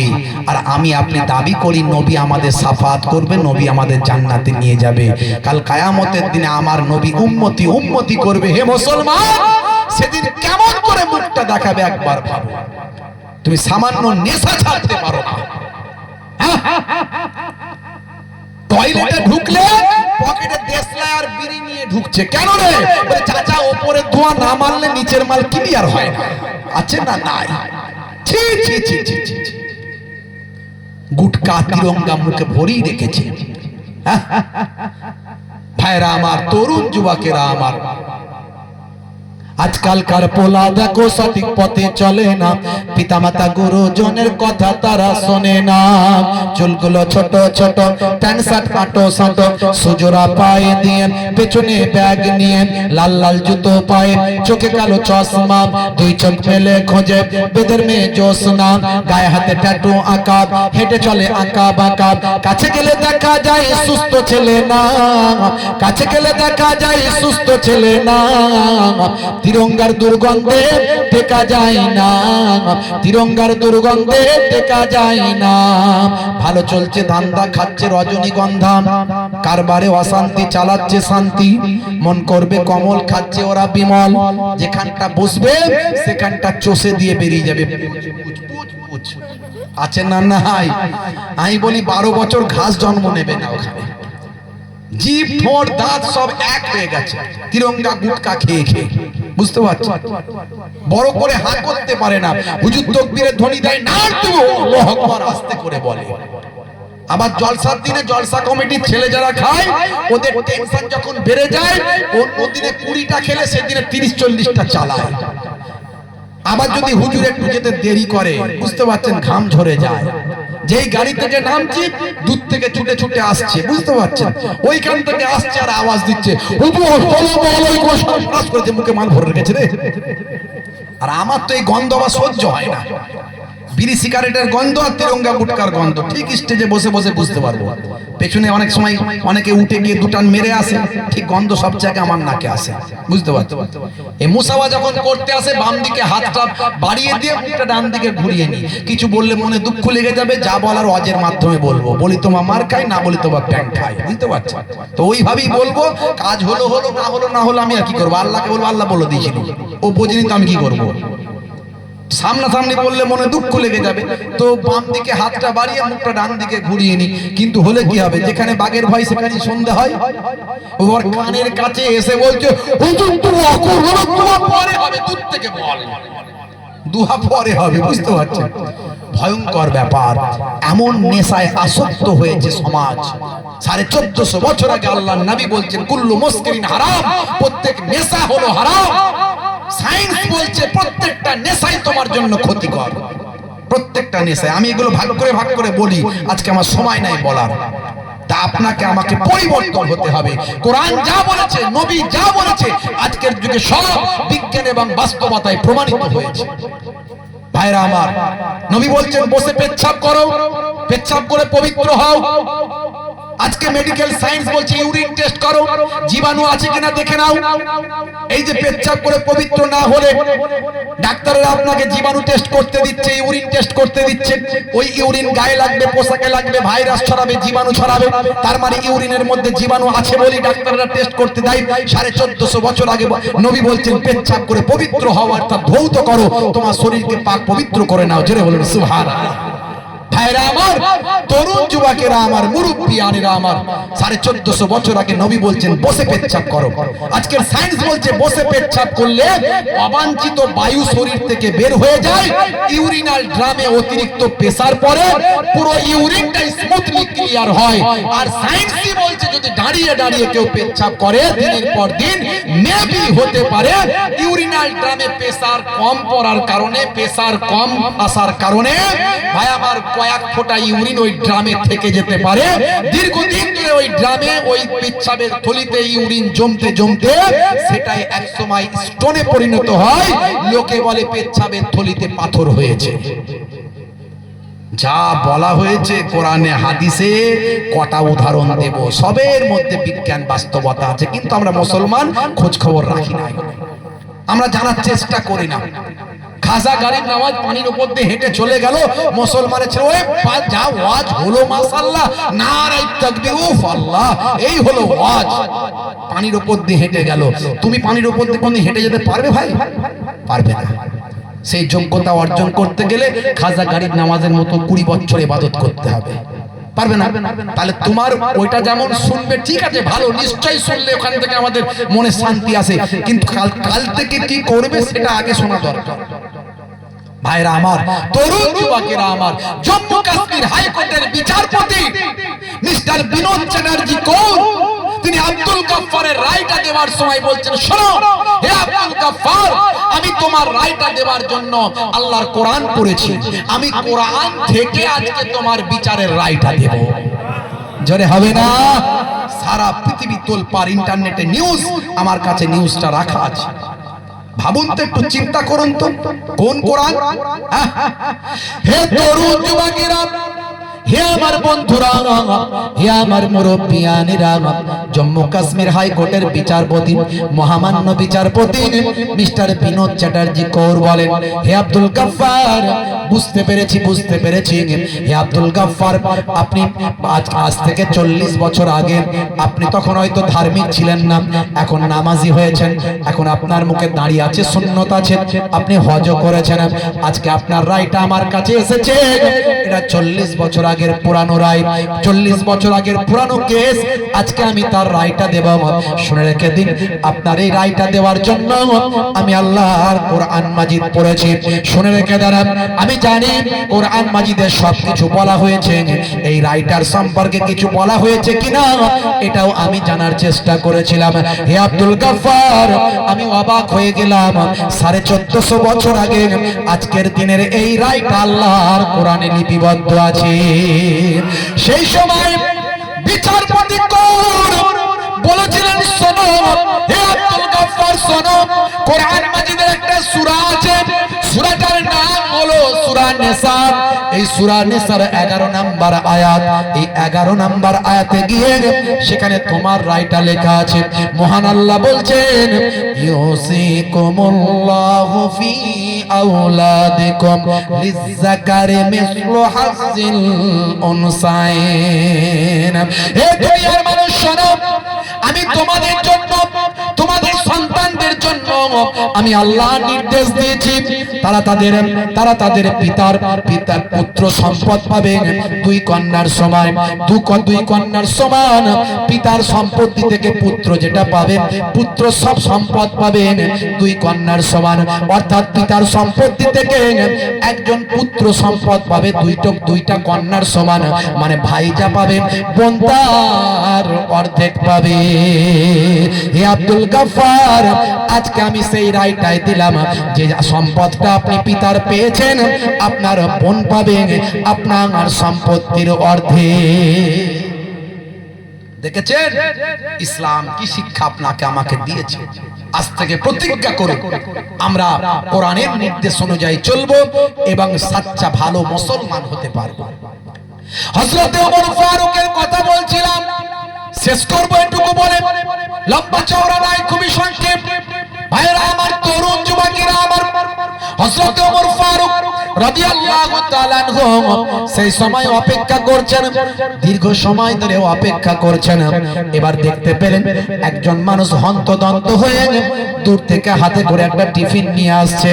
আর আমি আপনি দাবি করি নবী আমাদের সাফাত করবে, নবী আমাদের জান্নাতে নিয়ে যাবে। কাল কিয়ামতের দিনে আমার নবী উম্মতি উম্মতি করবে। হে মুসলমান, সেদিন কেমন করে মুখটা দেখাবে একবার ভাবো। তুমি সামান্য নেশা ছাড়তে পারো না। টয়লেটে ঢুকলে পকেটে দেশলাই আর বিড়ি নিয়ে ঢুকছে, কেন রে? বলে চাচা ওপরে ধোঁয়া না মারলে নিচের মাল ক্লিয়ার হয় না। আছে না নাই? ছি ছি ছি ছি, গুটকা তিরঙ্গা মুখে ভরিয়ে রেখেছে। ভাইরা আমার, তরুণ যুবকেরা আমার, আজকালকার পোলা দেখো সঠিক পথে চলে না, পিতামাতা গুরুজনের কথা তারা শোনে না। চুলগুলো ছোট ছোট, প্যান্ট শার্ট কাটো সাটো, সুজোরা পায়ে দিয়ে, পেছনে ব্যাগ নিয়ে, লাল লাল জুতো পায়ে, চোখে কালো চশমা, 2 চোখ মেলে খোঁজে বেদের মেয়ে জোসনা, গায়ে হাতে ট্যাটু আঁকা, হেঁটে চলে আঁকা বাঁকা। কাছে গেলে দেখা যায় সুস্থ ছেলে না, কাছে গেলে দেখা যায় সুস্থ ছেলে না। তিরঙ্গার দুর্গন্ধে টেকা যায় না, তিরঙ্গার দুর্গন্ধে টেকা যায় না। ভালো চলছে ধান্দা, খাচ্ছে রজনীগন্ধা, কারবারে অশান্তি চালাচ্ছে শান্তি, মন করবে কমল, খাচ্ছে ওরা বিমল। যেখানটা বসবে সেখানটা চষে দিয়ে বেরিয়ে যাবে। আছে না নাই? আমি বলি 12 বছর ঘাস জন্ম নেবে না ওখানে। জিভ ঠোঁট দাঁত সব এক হয়ে গেছে তিরঙ্গা গুটকা খেয়ে খেয়ে, বুঝতে পারছো? বড় করে হাত করতে পারে না। হুজুর তাকবীরের ধ্বনি দেয় না, তুমি আল্লাহু আকবার আস্তে করে বলে। আবার জলসার দিনে জলসা কমিটির ছেলে যারা খায়, ওদের টেনশন যখন বেড়ে যায়, অন্য দিনে 20টা খেলে সেদিনে 30-40টা চালায়। আবার যদি হুজুর একটু যেতে দেরি করে, বুঝতে পারছেন, ঘাম ঝরে যায়। যেই গাড়ি থেকে নামছি দূর থেকে ছুটে ছুটে আসছে, বুঝতে পারছেন, ওইখান থেকে আসছে আর আওয়াজ দিচ্ছে হুজুর আসসালামু আলাইকুম, শ্বাস করে মুখে মাল ভরে রেখেছে রে। আর আমার তো এই গন্ধ আবার সহ্য হয় না। বিড়ি সিগারেটের গন্ধ আর তিরঙ্গা গুটকার গন্ধ ঠিক স্টেজে বসে বসে বুঝতে পারবো। পেছনে অনেক সময় অনেকে উঠে গিয়ে দুটান মেরে আসে, ঠিক গন্ধ সব জায়গায় আমার নাকে আসে, বুঝতে পারছো? এই মুসাওয়া যখন করতে আসে, বাম দিকে হাতটা বাড়িয়ে দিয়ে মুখটা ডান দিকে ঘুরিয়ে নি। কিছু বললে মনে দুঃখ লেগে যাবে, যা বলার ওয়াজের মাধ্যমে বলবো। বলি তোমার মার খাই, না বলি তোমার প্যান্ট খাই, বুঝতে পারছো? তো ওইভাবেই বলবো। কাজ হলো হলো, না হলো না হলো, আমি আর কি করবো? আল্লাহকে বলবো আল্লাহ বলে দিয়েছিল, ও বোঝেনি তো আমি কি করবো? সামনাসামনি বললে মনে দুঃখ লেগে যাবে, তো বাম দিকে হাতটা বাড়িয়ে মুখটা ডান দিকে ঘুরিয়ে নি। কিন্তু হলে কি হবে? যেখানে বাঘের ভয় সেখানে সন্ধে হয়। ওর কানের কাছে এসে বলছে হুজুর তোমার পরে হবে, দূর থেকে বল, দুহা পরে হবে, বুঝতে পারছেন? ভয়ঙ্কর ব্যাপার। এমন নেশায় আসক্ত হয়েছে সমাজ। 1450 বছর আগে আল্লাহর নবী বলছেন কুল্লু মুসকিরিন হারাম, প্রত্যেক নেশা হলো হারাম। সায়েন্স বলছে প্রত্যেকটা নেশাই তোমার জন্য ক্ষতিকর, প্রত্যেকটা নেশায়। আমি এগুলো ভাগ করে বলি, আজকে আমার সময় নাই বলার। তা আপনাকে আমাকে পরিবর্তন হতে হবে। কোরআন যা বলেছে, নবী যা বলেছে, আজকের যুগে সব বিজ্ঞান এবং বাস্তবতায় প্রমাণিত হয়েছে। ভাইরা আমার, নবী বলছেন বসে পেচ্ছাব করো, পেচ্ছাব করে পবিত্র হও। আজকে মেডিকেল সায়েন্স বলছে ইউরিন টেস্ট করো, জীবাণু আছে কিনা দেখে নাও। এই যে পেচ্ছাব করে পবিত্র না হলে ডাক্তাররা আপনাকে জীবাণু টেস্ট করতে দিচ্ছে, ইউরিন টেস্ট করতে দিচ্ছে। ওই ইউরিন গায়ে লাগবে, পোশাকে লাগবে, ভাইরাস ছড়াবে, জীবাণু ছড়াবে। তার মানে ইউরিনের মধ্যে জীবাণু আছে বলেই ডাক্তাররা টেস্ট করতে দেয়। 1450 বছর আগে নবী বলছেন পেচ্ছাব করে পবিত্র হও, অর্থাৎ ধৌত করো, তোমার শরীরকে পাক পবিত্র করে নাও। জোরে বলুন সুবহানাল্লাহ। ভাইরা আমার, তরুণ যুবকেরা আমার, মুরব্বিয়ানেরা আমার, 1450 বছর আগে নবী বলছেন বসে পেচ্ছাব করো। আজকের সায়েন্স বলছে বসে পেচ্ছাব করলে অবাঞ্ছিত বায়ু শরীর থেকে বের হয়ে যায়, ইউরিনাল ড্রামে অতিরিক্ত প্রেসার পড়ে, পুরো ইউরিনটা স্মুথলি ক্লিয়ার হয়। আর সায়েন্সই বলছে যদি দাঁড়িয়ে দাঁড়িয়ে কেউ পেচ্ছাব করে দিনের পর দিন, মেবি হতে পারে ইউরিনাল ড্রামে প্রেসার কম পড়ার কারণে, প্রেসার কম আসার কারণে ভাই আমার কয়েক ফোঁটা ইউরিন ওই ড্রামে থেকে যেতে পারে। দীর্ঘদিন ধরে ওই ড্রামে, ওই পেচ্ছাবের থলিতে ইউরিন জমতে জমতে সেটাই একসময় স্টোনে পরিণত হয়। লোকে বলে পেচ্ছাবের থলিতে পাথর হয়েছে। যা বলা হয়েছে কোরআনে হাদিসে, কটা উদাহরণ দেব, সবের মধ্যে বিজ্ঞান বাস্তবতা আছে। কিন্তু আমরা মুসলমান খোঁজ খবর রাখি না, আমরা জানার চেষ্টা করি না। খাজা গাড়ির নামাজ পানির উপর দিয়ে হেঁটে চলে গেল, মুসলমানের ছেলে ওই যা ওয়াজ হলো মাশাআল্লাহ, নারায়ে তাকবীর, উফ আল্লাহ, এই হলো ওয়াজ। পানির উপর দিয়ে হেঁটে গেল। তুমি পানির উপর দিয়ে কোনদিন হেঁটে যেতে পারবে ভাই? পারবে না। সেই যোগ্যতা অর্জন করতে গেলে খাজা গাড়ির নামাজের মতো 20 বছর ইবাদত করতে হবে। পারবে না। তাহলে তোমার ওইটা যেমন শুনবে ঠিক আছে, ভালো, নিশ্চয়ই শুনলে ওখান থেকে আমাদের মনে শান্তি আসে, কিন্তু কাল থেকে কি করবে সেটা আগে শোনা দরকার। ভাইরা আমার, তরুণ যুবকেরা আমার, জম্মু কাশ্মীর হাইকোর্টের বিচারপতি মিস্টার বিনোদ চ্যাটার্জি কৌর, তিনি আব্দুল গাফফারের রায়টা দেওয়ার সময় বলছেন, শোনো হে আব্দুল গাফফার, আমি তোমার রায়টা দেওয়ার জন্য আল্লাহর কোরআন পড়েছি, আমি কোরআন থেকে আজকে তোমার বিচারের রায়টা দেব। জোরে হবে না? সারা পৃথিবী তোলপাড়, ইন্টারনেটে নিউজ, আমার কাছে নিউজটা রাখা আছে। ভাবুন তো, একটু চিন্তা করুন তো, কোন কোরআন? হে তরুণ যুবকেরা, হে আমার বন্ধুরা, হে আমার মুরব্বিয়ানেরা, জম্মু কাশ্মীর হাইকোর্টের বিচারপতি, মহামান্য বিচারপতি মিস্টার বিনোদ চ্যাটার্জি কৌর বলেন, হে আব্দুল গাফফার, বুঝতে পেরেছি হে আব্দুল গাফফার, আপনি আজ থেকে 40 বছর আগে আপনি তখন হয়তো ধার্মিক ছিলেন না, এখন নামাজি হয়েছেন, এখন আপনার মুখে দাঁড়িয়ে আছে, সুন্নত আছে, আপনি হজও করেছেন, আজকে আপনার রায়টা আমার কাছে এসেছে। এটা 40 বছর আগের পুরানো রায়, 40 বছর আগের পুরানো কেস, আজকে আমি তার রায়টা দেব। শুনে রেখে দিন, আপনার এই রায়টা দেওয়ার জন্য আমি আল্লাহর কোরআন মাজিদ পড়েছি। শুনে রেখে দাঁড়ান, আমি জানি কোরআন মাজিদে সবকিছু বলা হয়েছে, এই রায়টার সম্পর্কে কিছু বলা হয়েছে কিনা এটাও আমি জানার চেষ্টা করেছিলাম। হে আব্দুল গাফফার, আমি অবাক হয়ে গেলাম, 1450 বছর আগে আজকের দিনের এই রায়টা আল্লাহর কোরআনে লিপিবদ্ধ আছে। সেই সময় বিচারপতি কৌর বলেছিলেন, শোনো হে আব্দুল গাফফার, শোনো, কোরআন মাজিদের একটা সূরা আছে, সূরাটার নাম হলো সূরা নিসা। এই সূরা নিসার 11 নাম্বার আয়াত, এই 11 নাম্বার আয়াতে গিয়ে সেখানে তোমার রায়টা লেখা আছে। মহান আল্লাহ বলছেন, ইউসিকুমুল্লাহু ফি আওলাদিকুম লিযযাকারি মিসলু হাজ্জিল উনসাইন। হে দুনিয়ার মানুষ শোনো, আমি তোমাদের জন্য, তোমাদের সন্তানদের জন্য আমি আল্লাহ নির্দেশ দিয়েছি, তারা তাদের পিতার পুত্র সম্পদ পাবে 2 কন্যার সমান, 2 কন্যার সমান পিতার সম্পত্তি থেকে পুত্র যেটা পাবে, পুত্র সব সম্পদ পাবেন 2 কন্যার সমান। অর্থাৎ পিতার সম্পত্তি থেকে একজন পুত্র সম্পদ পাবে 2টা কন্যার সমান, মানে ভাই যা পাবে বোন তার অর্ধেক পাবে। হে আব্দুল গাফফার, আজকে আমি সেই রায়টাই দিলাম যে সম্পদটা আপনি পিতার পেয়েছেন, আপনার বোন পাবে আপনার সম্পত্তির অর্ধেক। দেখেছেন ইসলাম কি শিক্ষা আপনাকে আমাকে দিয়েছে। আজ থেকে প্রতিজ্ঞা করে আমরা কোরআনের নির্দেশ অনুযায়ী চলবো এবং সচ্চা ভালো মুসলমান হতে পারবো। হযরত ওমর ফারুকের কথা বলছিলাম, শেষ করবো এটুকু বলে, লম্বা চওড়া নাই, খুবই সংক্ষেপ। ভাইরা আমার, তরুণ যুবকেরা আমার, হযরত ওমর ফারুক রাদিয়াল্লাহু তাআলা আনহু সেই সময় অপেক্ষা করছেন, দীর্ঘ সময় ধরে অপেক্ষা করছেন। এবার দেখতে পেলেন একজন মানুষ হন্তদন্ত হয়ে দূর থেকে হাতে করে একটা টিফিন নিয়ে আসছে।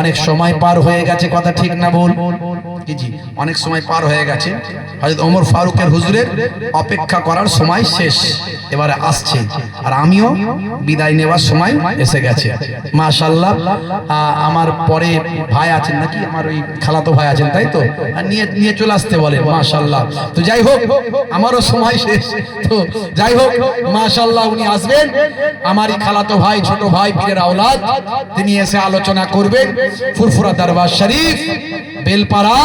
অনেক সময় পার হয়ে গেছে, কথা ঠিক না ভুল? জি, অনেক সময় পার হয়ে গেছে। হযরত ওমর ফারুকের হুজুরের অপেক্ষা করার সময় শেষ, এবারে আসছে, আর আমিও বিদায় নেওয়ার সময় এসে গেছে। মাশাআল্লাহ, আমার পরে ভাই আছেন নাকি, আমার ওই খালাতো ভাই আছেন, তাই তো, নিয়ে চলে আসতে বলে। মাশাআল্লাহ, তো যাই হোক, আমারও সময় শেষ, তো যাই হোক, মাশাআল্লাহ উনি আসবেন, আমারই খালাতো ভাই, ছোট ভাই, পীরের আওলাদ, তিনি এসে আলোচনা করবেন। ফুরফুরা দরবার শরীফ, বেলপাড়া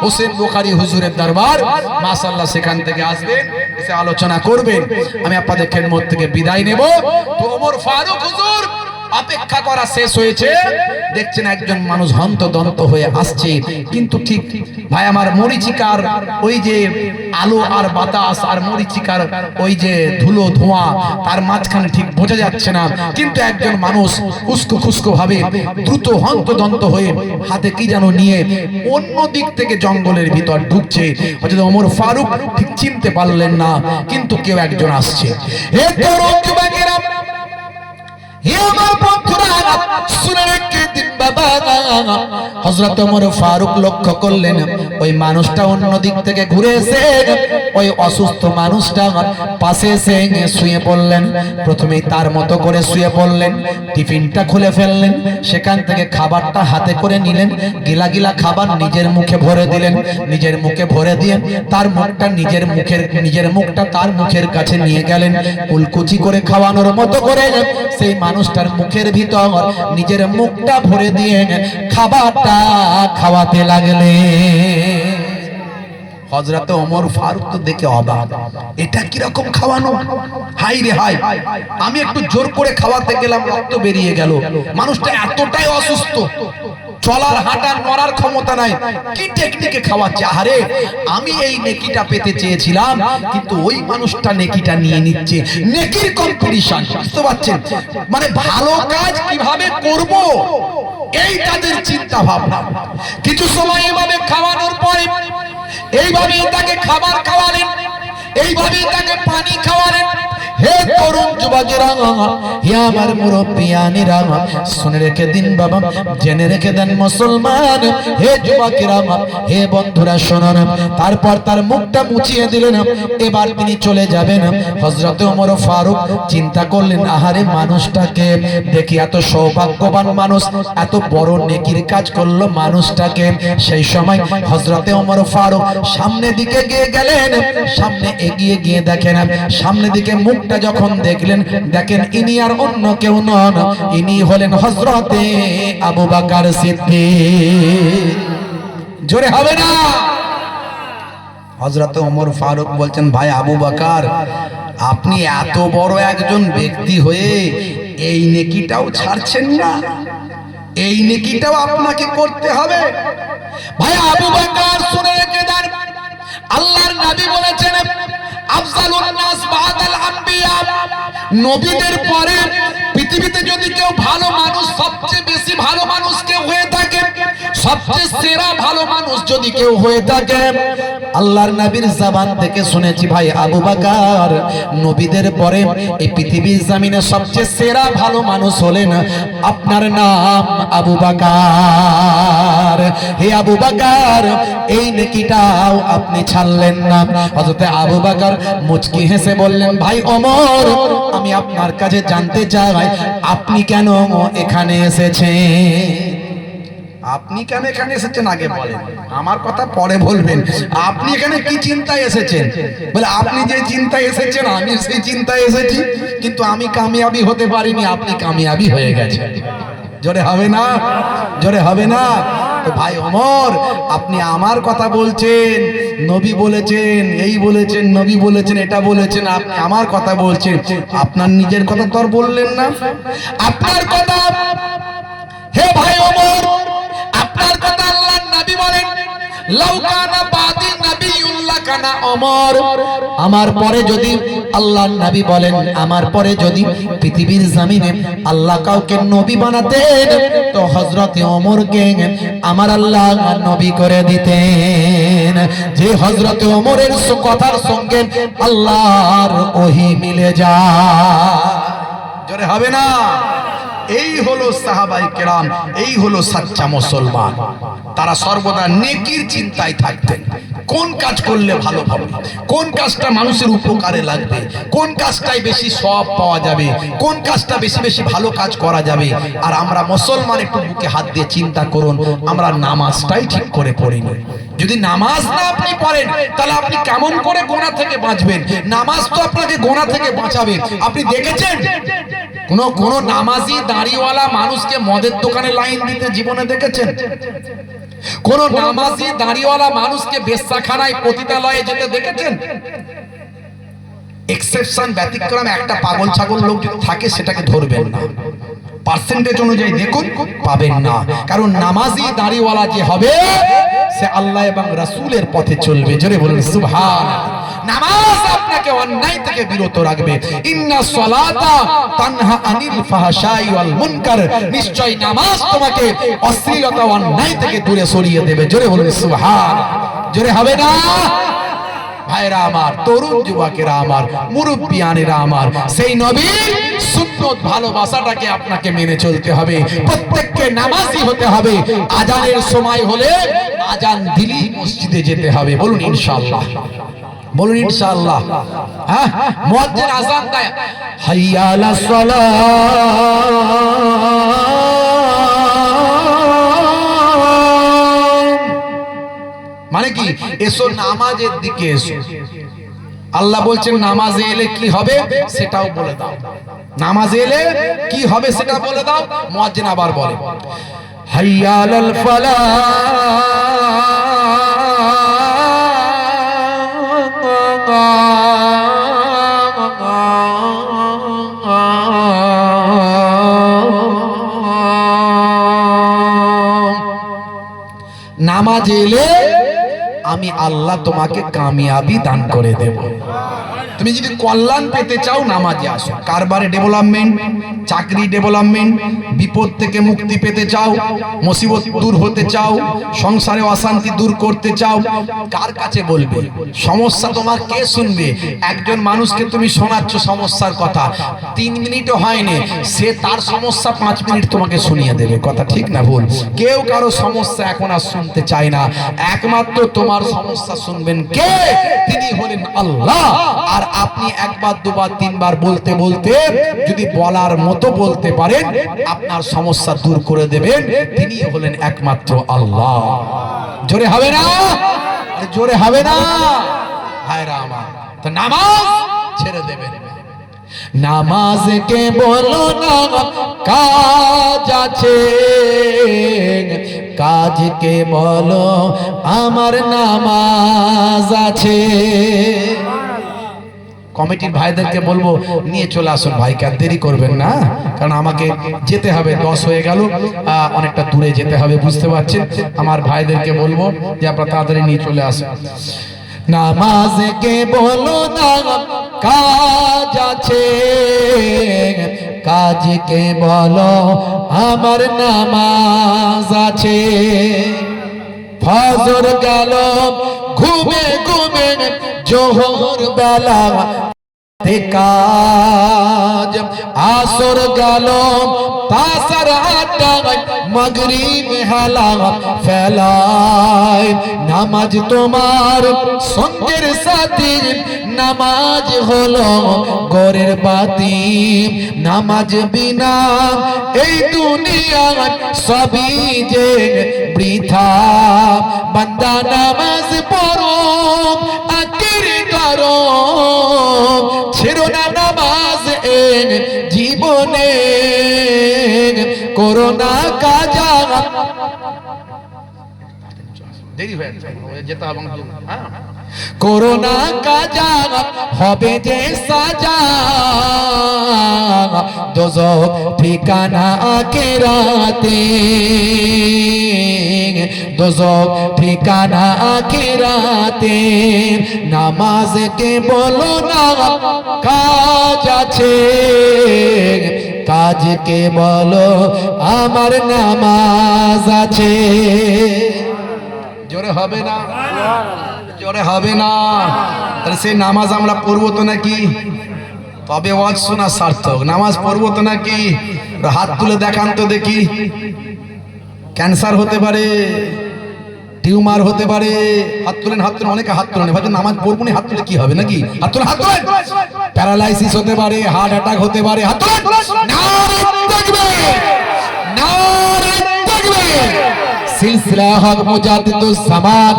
হোসেন বুখারী হুজুরের দরবার, মাশাআল্লাহ সেখান থেকে আসবেন, এসে আলোচনা করবেন। আমি আপনাদের খেদমত থেকে বিদায় নেব। তো ওমর ফারুক হুজুর অপেক্ষা করা শেষ হয়েছে, দেখছেন একজন মানুষ হন্তদন্ত হয়ে আসছে, কিন্তু ঠিক ভাই আমার মরিচিকার ওই যে আলো আর বাতাস আর মরিচিকার ওই যে ধুলো ধোঁয়া, তার মাঝখানে ঠিক বোঝা যাচ্ছে না, কিন্তু একজন মানুষ উস্কো খুস্কো ভাবে দ্রুত হন্তদন্ত হয়ে হাতে কি যেন নিয়ে অন্য দিক থেকে জঙ্গলের ভিতর ঢুকছে। হযরত ওমর ফারুক ঠিক চিনতে পারলেন না, কিন্তু কেউ একজন আসছে। হে তরুণ যুবকেরা, হে আমার বন্ধুরা, শুনে রেখে দিন বাবা, হযরত ওমর ফারুক লক্ষ্য করলেন ওই মানুষটা অন্য দিক থেকে ঘুরে এসে ওই অসুস্থ মানুষটা পাশে এসে শুয়ে পড়লেন। প্রথমেই তার মতো করে শুয়ে পড়লেন, টিফিনটা খুলে ফেললেন, সেখান থেকে খাবারটা হাতে করে নিলেন, গিলা গিলা খাবার নিজের মুখে ভরে দিলেন, নিজের মুখে ভরে দিয়ে তার মুখটা নিজের মুখটা তার মুখের কাছে নিয়ে গেলেন, কুলকুচি করে খাওয়ানোর মতো করে সেই মানুষটার মুখের ভিতর নিজের মুখটা ভরে দিয়ে খাবারটা খাওয়াতে লাগলেন। হযরতে ওমর ফারুক তো দেখে অবাক, এটা কি রকম খাওয়ানো, হাই রে হাই। আমি একটু জোর করে খাওয়াতে গেলাম, রক্ত বেরিয়ে গেল। মানুষটা এতটাই অসুস্থ, চলার হাঁটার নড়ার ক্ষমতা নাই, কি টেকনিকে খাওয়াচ্ছে। আরে আমি এই নেকিটা পেতে চেয়েছিলাম, কিন্তু ওই মানুষটা নেকিটা নিয়ে নিচ্ছে। নেকির কম্পিটিশন, বুঝতে পারছেন? মানে ভালো কাজ কিভাবে করব, এই তাদের চিন্তা ভাবনা। কিছু সময় এভাবে খাওয়ানোর পরে এইভাবে তাকে খাবার খাওয়ালেন, এইভাবে তাকে পানি খাওয়ালেন। হে তরুণ যুবকেরা, হে আমার মুরব্বিয়ানেরা, শুনে রেখে দিন বাবা, জেনে রেখে দেন মুসলমান। হে যুবকেরা, হে বন্ধুরা শুনুন। তারপর তার মুখটা মুছিয়ে দিলেন, এবার তিনি চলে যাবেন। হযরত ওমর ফারুক চিন্তা করলেন, আহারে মানুষটাকে দেখি এত সৌভাগ্যবান মানুষ, এত বড় নেকির কাজ করলো মানুষটাকে। সেই সময় হযরতে ওমর ফারুক সামনের দিকে গিয়ে গেলেন। সামনে এগিয়ে গিয়ে দেখেন, সামনের দিকে মুখ যখন দেখলেন, দেখেন ইনি আর অন্য কেউ নন, ইনি হলেন হযরতে আবু বকর সিদ্দিক। জোরে হবে না? হযরতে ওমর ফারুক বলছেন, ভাই আবু বকর, আপনি এত বড় একজন ব্যক্তি হয়ে এই নেকিটাও ছাড়ছেন না, এই নেকিটাও আপনাকে করতে হবে। ভাই আবু বকর শুনে রেখে দেন, আল্লাহর নবী বলেছেন, আফজালুন নাস বাদাল আম্বিয়া, নবীদের পরে পৃথিবীতে যদি কেউ ভালো মানুষ, সবচেয়ে বেশি ভালো মানুষ কেউ হয়ে থাকে, সবচেয়ে সেরা ভালো মানুষ যদি কেউ হয়ে থাকে, আল্লাহর নবীর জবান থেকে শুনেছি ভাই আবু বকর, নবীদের পরে এই পৃথিবীর জমিনে সবচেয়ে সেরা ভালো মানুষ হলেন আপনার নাম আবু বকর। হে আবু বকর, এই নেকিটাও আপনি ছাড়লেন না। হযরত আবু বকর মুচকি হেসে বললেন, ভাই ওমর, আমি আপনার কাছে জানতে চাই আপনি কেন এখানে এসেছেন? আপনি কেন এখানে এসেছেন আগে বলেন, আমার কথা পরে বলবেন। আপনি এখানে কি চিন্তায় এসেছেন? বলে আপনি যে চিন্তায় এসেছেন আমি সেই চিন্তায় এসেছি, কিন্তু আমি কামিয়াবি হতে পারিনি, আপনি কামিয়াবি হয়ে গেছেন। জোরে হবে না? জোরে হবে না? তো ভাই ওমর, আপনি আমার কথা বলছেন, নবী বলেছেন, এই বলেছেন, নবী বলেছেন, এটা বলেছেন, আপনি আমার কথা বলছেন, আপনার নিজের কথা তো আর বললেন না। আপনার কথা, হে ভাই ওমর, আপনার কথা আল্লাহর নবী বলেন, লাউ কানা বাদি নবিয়ুল্লাহ কানা ওমর, আমার পরে যদি আল্লাহর নবী বলেন, আমার পরে যদি পৃথিবীর জমিনে আল্লাহ কাউকে নবী বানাতেন, তো হযরতে ওমরকে আমার আল্লাহ নবী করে দিতেন। যে হযরতে ওমরের কথার সঙ্গে আল্লাহর ওহী মিলে যায়। জোরে হবে না? এই হলো সাহাবায়ে কেরাম, এই হলো সাচ্চা মুসলমান। তারা সর্বদা নেকির চিন্তায় থাকতেন, কোন কাজ করলে ভালো হবে, কোন কাজটা মানুষের উপকারে লাগবে, কোন কাজটাই বেশি সওয়াব পাওয়া যাবে, কোন কাজটা বেশি বেশি ভালো কাজ করা যাবে। আর আমরা মুসলমান একটু বুকে হাত দিয়ে চিন্তা করুন, আমরা নামাজটাই ঠিক করে পড়িনি। যদি নামাজ না আপনি পড়েন, তাহলে আপনি কেমন করে গোনা থেকে বাঁচবেন? নামাজ তো আপনাকে গোনা থেকে বাঁচাবে। আপনি দেখেছেন কোন নামাজি দাড়িওয়ালা মানুষকে মদের দোকানে লাইন দিতে জীবনে দেখেছেন? কোন নামাজি দাড়িওয়ালা মানুষকে বেশ্যাখানায় পতিতালয়ে যেতে দেখেছেন? এক্সেপশন, ব্যতিক্রম একটা পাগল ছাগল লোক যদি থাকে সেটাকে ধরবেন না, পার্সেন্টেজ অনুযায়ী দেখুন, পাবেন না। কারণ নামাজি দাড়িওয়ালা যে হবে সে আল্লাহ এবং রাসূলের পথে চলবে। জোরে বলুন সুবহানাল্লাহ। নামাজ আপনাকে অন্যায় থেকে বিরত রাখবে। ইন্না সালাতা তানহা আনিল ফাহশাই ওয়াল মুনকার, নিশ্চয় নামাজ তোমাকে অশ্লীলতা ও অন্যায় থেকে দূরে সরিয়ে দেবে। জোরে বলুন সুবহানাল্লাহ। জোরে হবে না? ভাইরা আমার, তরুণ যুবকেরা আমার, মুরব্বিয়ানেরা আমার, সেই নবীর সুন্নত ভালোবাসাটাকে আপনাকে মেনে চলতে হবে। প্রত্যেককে নামাজি হতে হবে। আজানের সময় হলে আজান দিলেই মসজিদে যেতে হবে। বলুন ইনশাআল্লাহ, বলুন ইনশাআল্লাহ। হ্যাঁ, মুয়াজ্জিন আযান দেয়, হাইয়া আলাস সালাহ, মানে কি? এসো নামাজের দিকে এসো। আল্লাহ বলছেন নামাজে এলে কি হবে সেটাও বলে দাও, নামাজে এলে কি হবে সেটা বলে দাও। মুয়াজ্জিন আবার বলে, হাইয়া আলাল ফালাহ, নামাজ এলে আমি আল্লাহ তোমাকে কামিয়াবি দান করে দেব। তুমি যদি কল্যাণ পেতে চাও নামাজে আসো। কারবারে ডেভেলপমেন্ট, চাকরি ডেভেলপমেন্ট, বিপদ থেকে মুক্তি পেতে চাও, মুসিবত দূর হতে চাও, সংসারে অশান্তি দূর করতে চাও, কার কাছে বলবে? সমস্যা তোমার কে শুনবে? একজন মানুষকে তুমি শোনাচ্ছ সমস্যার কথা, 3 মিনিটও হয়নি, সে তার সমস্যা 5 মিনিট তোমাকে শুনিয়ে দেবে। কথা ঠিক না ভুল? কেউ কারো সমস্যা এখন আর শুনতে চায় না। একমাত্র তোমার সমস্যা শুনবেন কে? তিনি হলেন আল্লাহ। আর আপনি একবার, দুবার, তিনবার বলতে বলতে যদি বলার মতো বলতে পারেন, আপনার সমস্যা দূর করে দেবেন। তিনি হলেন একমাত্র আল্লাহ। জোরে হবে না? জোরে হবে না ভাইরা আমার? তো নামাজ ছেড়ে দেবেন। নামাজ কে বলো না কাজ আছে, কাজকে বলো আমার নামাজ আছে। কমিটির ভাইদেরকে বলবো নিয়ে চলে আসুন ভাইকে, আর দেরি করবেন না, কারণ আমাকে যেতে হবে, 10 হয়ে গেল, অনেকটা দূরে যেতে হবে, বুঝতে পারছেন। আমার ভাইদেরকে বলবো যে আপনারা তাড়াতাড়ি নিয়ে চলে আসুন। নামাজকে বলো না কাজ আছে, কাজকে বলো আমার নামাজ আছে। ফজর গেল ঘুমে ঘুমে, জোহর বেলা কাজ, আসর গেল তাসার আড্ডায়, মাগরিব হেলা ফেলায়। নামাজ তোমার সঙ্গের সাথী, নামাজ হলো ঘরের বাতি। নামাজ বিনা এই দুনিয়ায় সবই যে বৃথা। বান্দা নামাজ পড়ো, আকির করো, ছেড়ো না নামাজ এন জীবনে, করো না কাজা। দেরি হয়ে যেতে হবে, করোনা কাজা হবে যে সাজা। দোজখ ঠিকানা আখিরাতে, দোজখ ঠিকানা আখিরাতে। নামাজকে বলো না কাজ আছে, কাজকে বলো আমার নামাজ আছে। জোরে হবে না? জোরে হবে না? তাহলে সেই নামাজ আমরা পড়বো তো নাকি? তবে ওয়াজ শোনা সার্থক। নামাজ পড়বো তো নাকি? হাত তুলে দেখান তো দেখি। ক্যান্সার হতে পারে, টিউমার হতে পারে, হাত তুলেন, হাত তুলেন, অনেকে হাত তুলেন। ভাবছেন নামাজ পড়বো না, হাত তুলে কি হবে নাকি? হাত তুলেন, হাত তুলেন। প্যারালাইসিস হতে পারে, হার্ট অ্যাটাক হতে পারে, হাত তুলেন। নারে তাকবীর, নারে তাকবীর। সিলসিলা হক মুজাদ্দিদুজ জামান,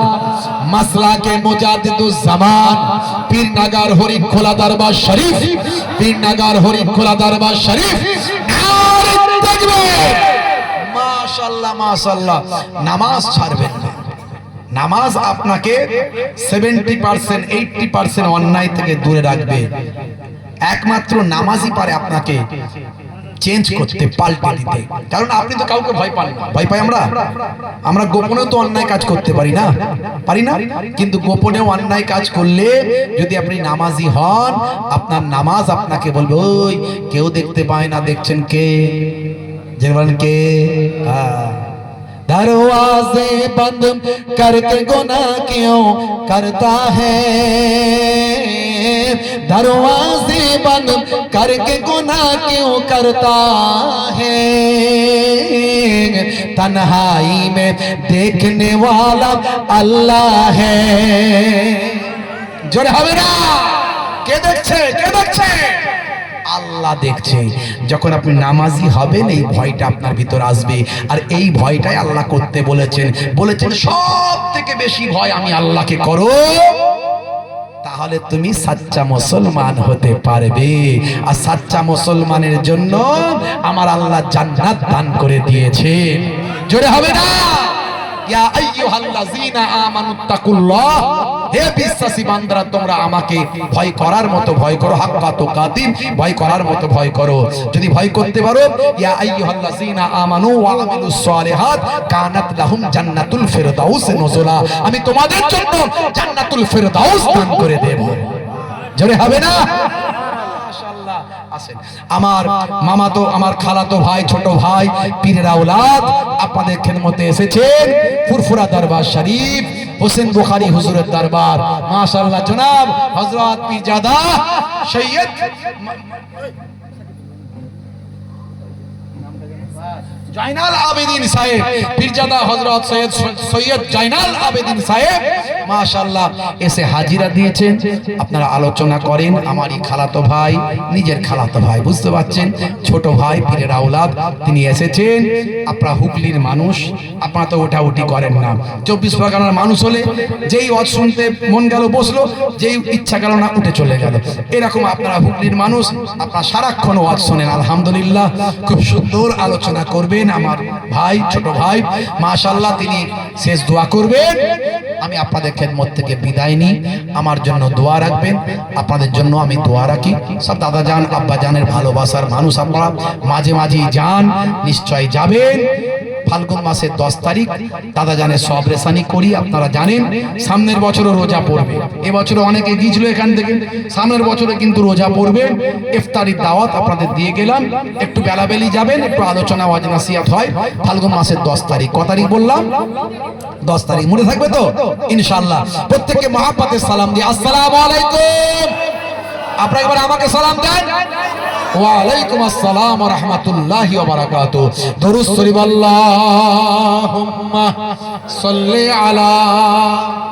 মাসলাকে মুজাদ্দিদুজ জামান, পীরনগর হরিখোলা দরবার শরীফ, পীরনগর হরিখোলা দরবার শরীফ। নারে তাকবীর। মাশাআল্লাহ, মাশাআল্লাহ। নামাজ ছাড়বেন না। নামাজ আপনাকে 70%, 80% অন্যায় থেকে দূরে রাখবে। একমাত্র নামাজই পারে আপনাকে চেঞ্জ করতে, পাল্টে দিতে। কারণ আপনি তো কাউকে ভয় পান না। ভয় পাই আমরা? আমরা গোপনেও তো অন্যায় কাজ করতে পারি না? পারি না? কিন্তু গোপনেও অন্যায় কাজ করলে যদি আপনি নামাজি হন, আপনার নামাজ আপনাকে বলবে ওই কেউ দেখতে পায় না, দেখছেন কে? যেমন কে? दरवाजे बंद करके गुनाह क्यों करता है, दरवाजे बंद करके गुनाह क्यों करता है। तन्हाई में देखने वाला अल्लाह है। जोरे হবে না? কে দেখছে? কে দেখছে? আল্লাহ দেখছে। যখন আপনি নামাজি হবেন, এই ভয়টা আপনার ভিতর আসবে। আর এই ভয়টাই আল্লাহ করতে বলেছেন। বলেছেন সব থেকে বেশি ভয় আমি আল্লাহকে করো, তাহলে তুমি সাচ্চা মুসলমান হতে পারবে। আর সাচ্চা মুসলমানের জন্য আমার আল্লাহ জান্নাত দান করে দিয়েছে। জোরে হবে না? ইয়া আইয়ুহাল্লাযীনা আমানুত্তাকুল্লাহ, হে বিশ্বাসী বান্দারা তোমরা আমাকে ভয় করার মতো ভয় করো, হাক্কা তুকাতিম, ভয় করার মতো ভয় করো। যদি ভয় করতে পারো, ইয়া আইয়ুহাল্লাযীনা আমানু ওয়া আমিলুস সালিহাত কানাত লাহুম জান্নাতুল ফিরদাউস নুজুলা, আমি তোমাদের জন্য জান্নাতুল ফিরদাউস দান করে দেব। জোরে হবে না? মাশাআল্লাহ। আসেন, আমার মামাতো, আমার খালাতো ভাই, ছোট ভাই, পীরের আওলাদ আপনাদের খেদমতে এসেছেন। ফুরফুরা দরবার শরীফ, হোসেন বুখারী হুজুরের দরবার। মাশাআল্লাহ, জনাব হযরত পীরজাদা সৈয়দ জাইনাল আবেদিন সাহেব, পীরজাদা হযরত সৈয়দ জাইনাল আবেদিন সাহেব মাশাআল্লাহ এসে হাজিরা দিয়েছেন। আপনারা আলোচনা করেন। আমারই খালাতো ভাই, নিজের খালাতো ভাই, বুঝতে পারছেন, ছোট ভাই, পীরের আওলাদ, তিনি এসেছেন। আপনারা হুগলির মানুষ, আপনারা তো ওঠাউঠি করেন না। 24 পরগনার মানুষ হলে যেই ওয়াজ শুনতে মন গেল বসলো, যেই ইচ্ছা গেল না উঠে চলে গেল। এরকম আপনারা হুগলির মানুষ, আপনারা সারাক্ষণ ওয়াজ শোনেন। আলহামদুলিল্লাহ, খুব সুন্দর আলোচনা করবেন আমার ভাই, ছোট ভাই মাশাআল্লাহ। তিনি শেষ দোয়া করবেন। আমি আপনাদের খেদমত থেকে বিদায় নিই। আমার জন্য দোয়া রাখবেন, আপনাদের জন্য আমি দোয়া রাখি। সব দাদা জান, আব্বা জানের ভালোবাসার মানুষ আপনারা, মাঝে মাঝেই যান, নিশ্চয় যাবেন। ফাল্গুন মাসের 10 তারিখ দাদা জানের সব রেসানি করি, আপনারা জানেন। সামনের বছরও রোজা পড়বে। এবছরে অনেকে গিয়েছিল এখান থেকে, সামনের বছরে কিন্তু রোজা পড়বে। ইফতারির দাওয়াত আপনাদের দিয়ে গেলাম, একটু বেলাবেলি যাবেন, একটু আলোচনা ওয়াজ নাসিহত হয়। ফাল্গুন মাসের 10 তারিখ, কত তারিখ বললাম? 10 তারিখ, মনে থাকবে তো ইনশাআল্লাহ? প্রত্যেককে মহাব্বতের সালাম দিয়ে আসসালামু আলাইকুম। আপনারা একবার আমাকে সালাম দেন। ওয়া আলাইকুম আসসালাম ওয়া রাহমাতুল্লাহি ওয়া বারাকাতুহু। দরুদ শরীফ, আল্লাহুম্মা সাল্লি আলা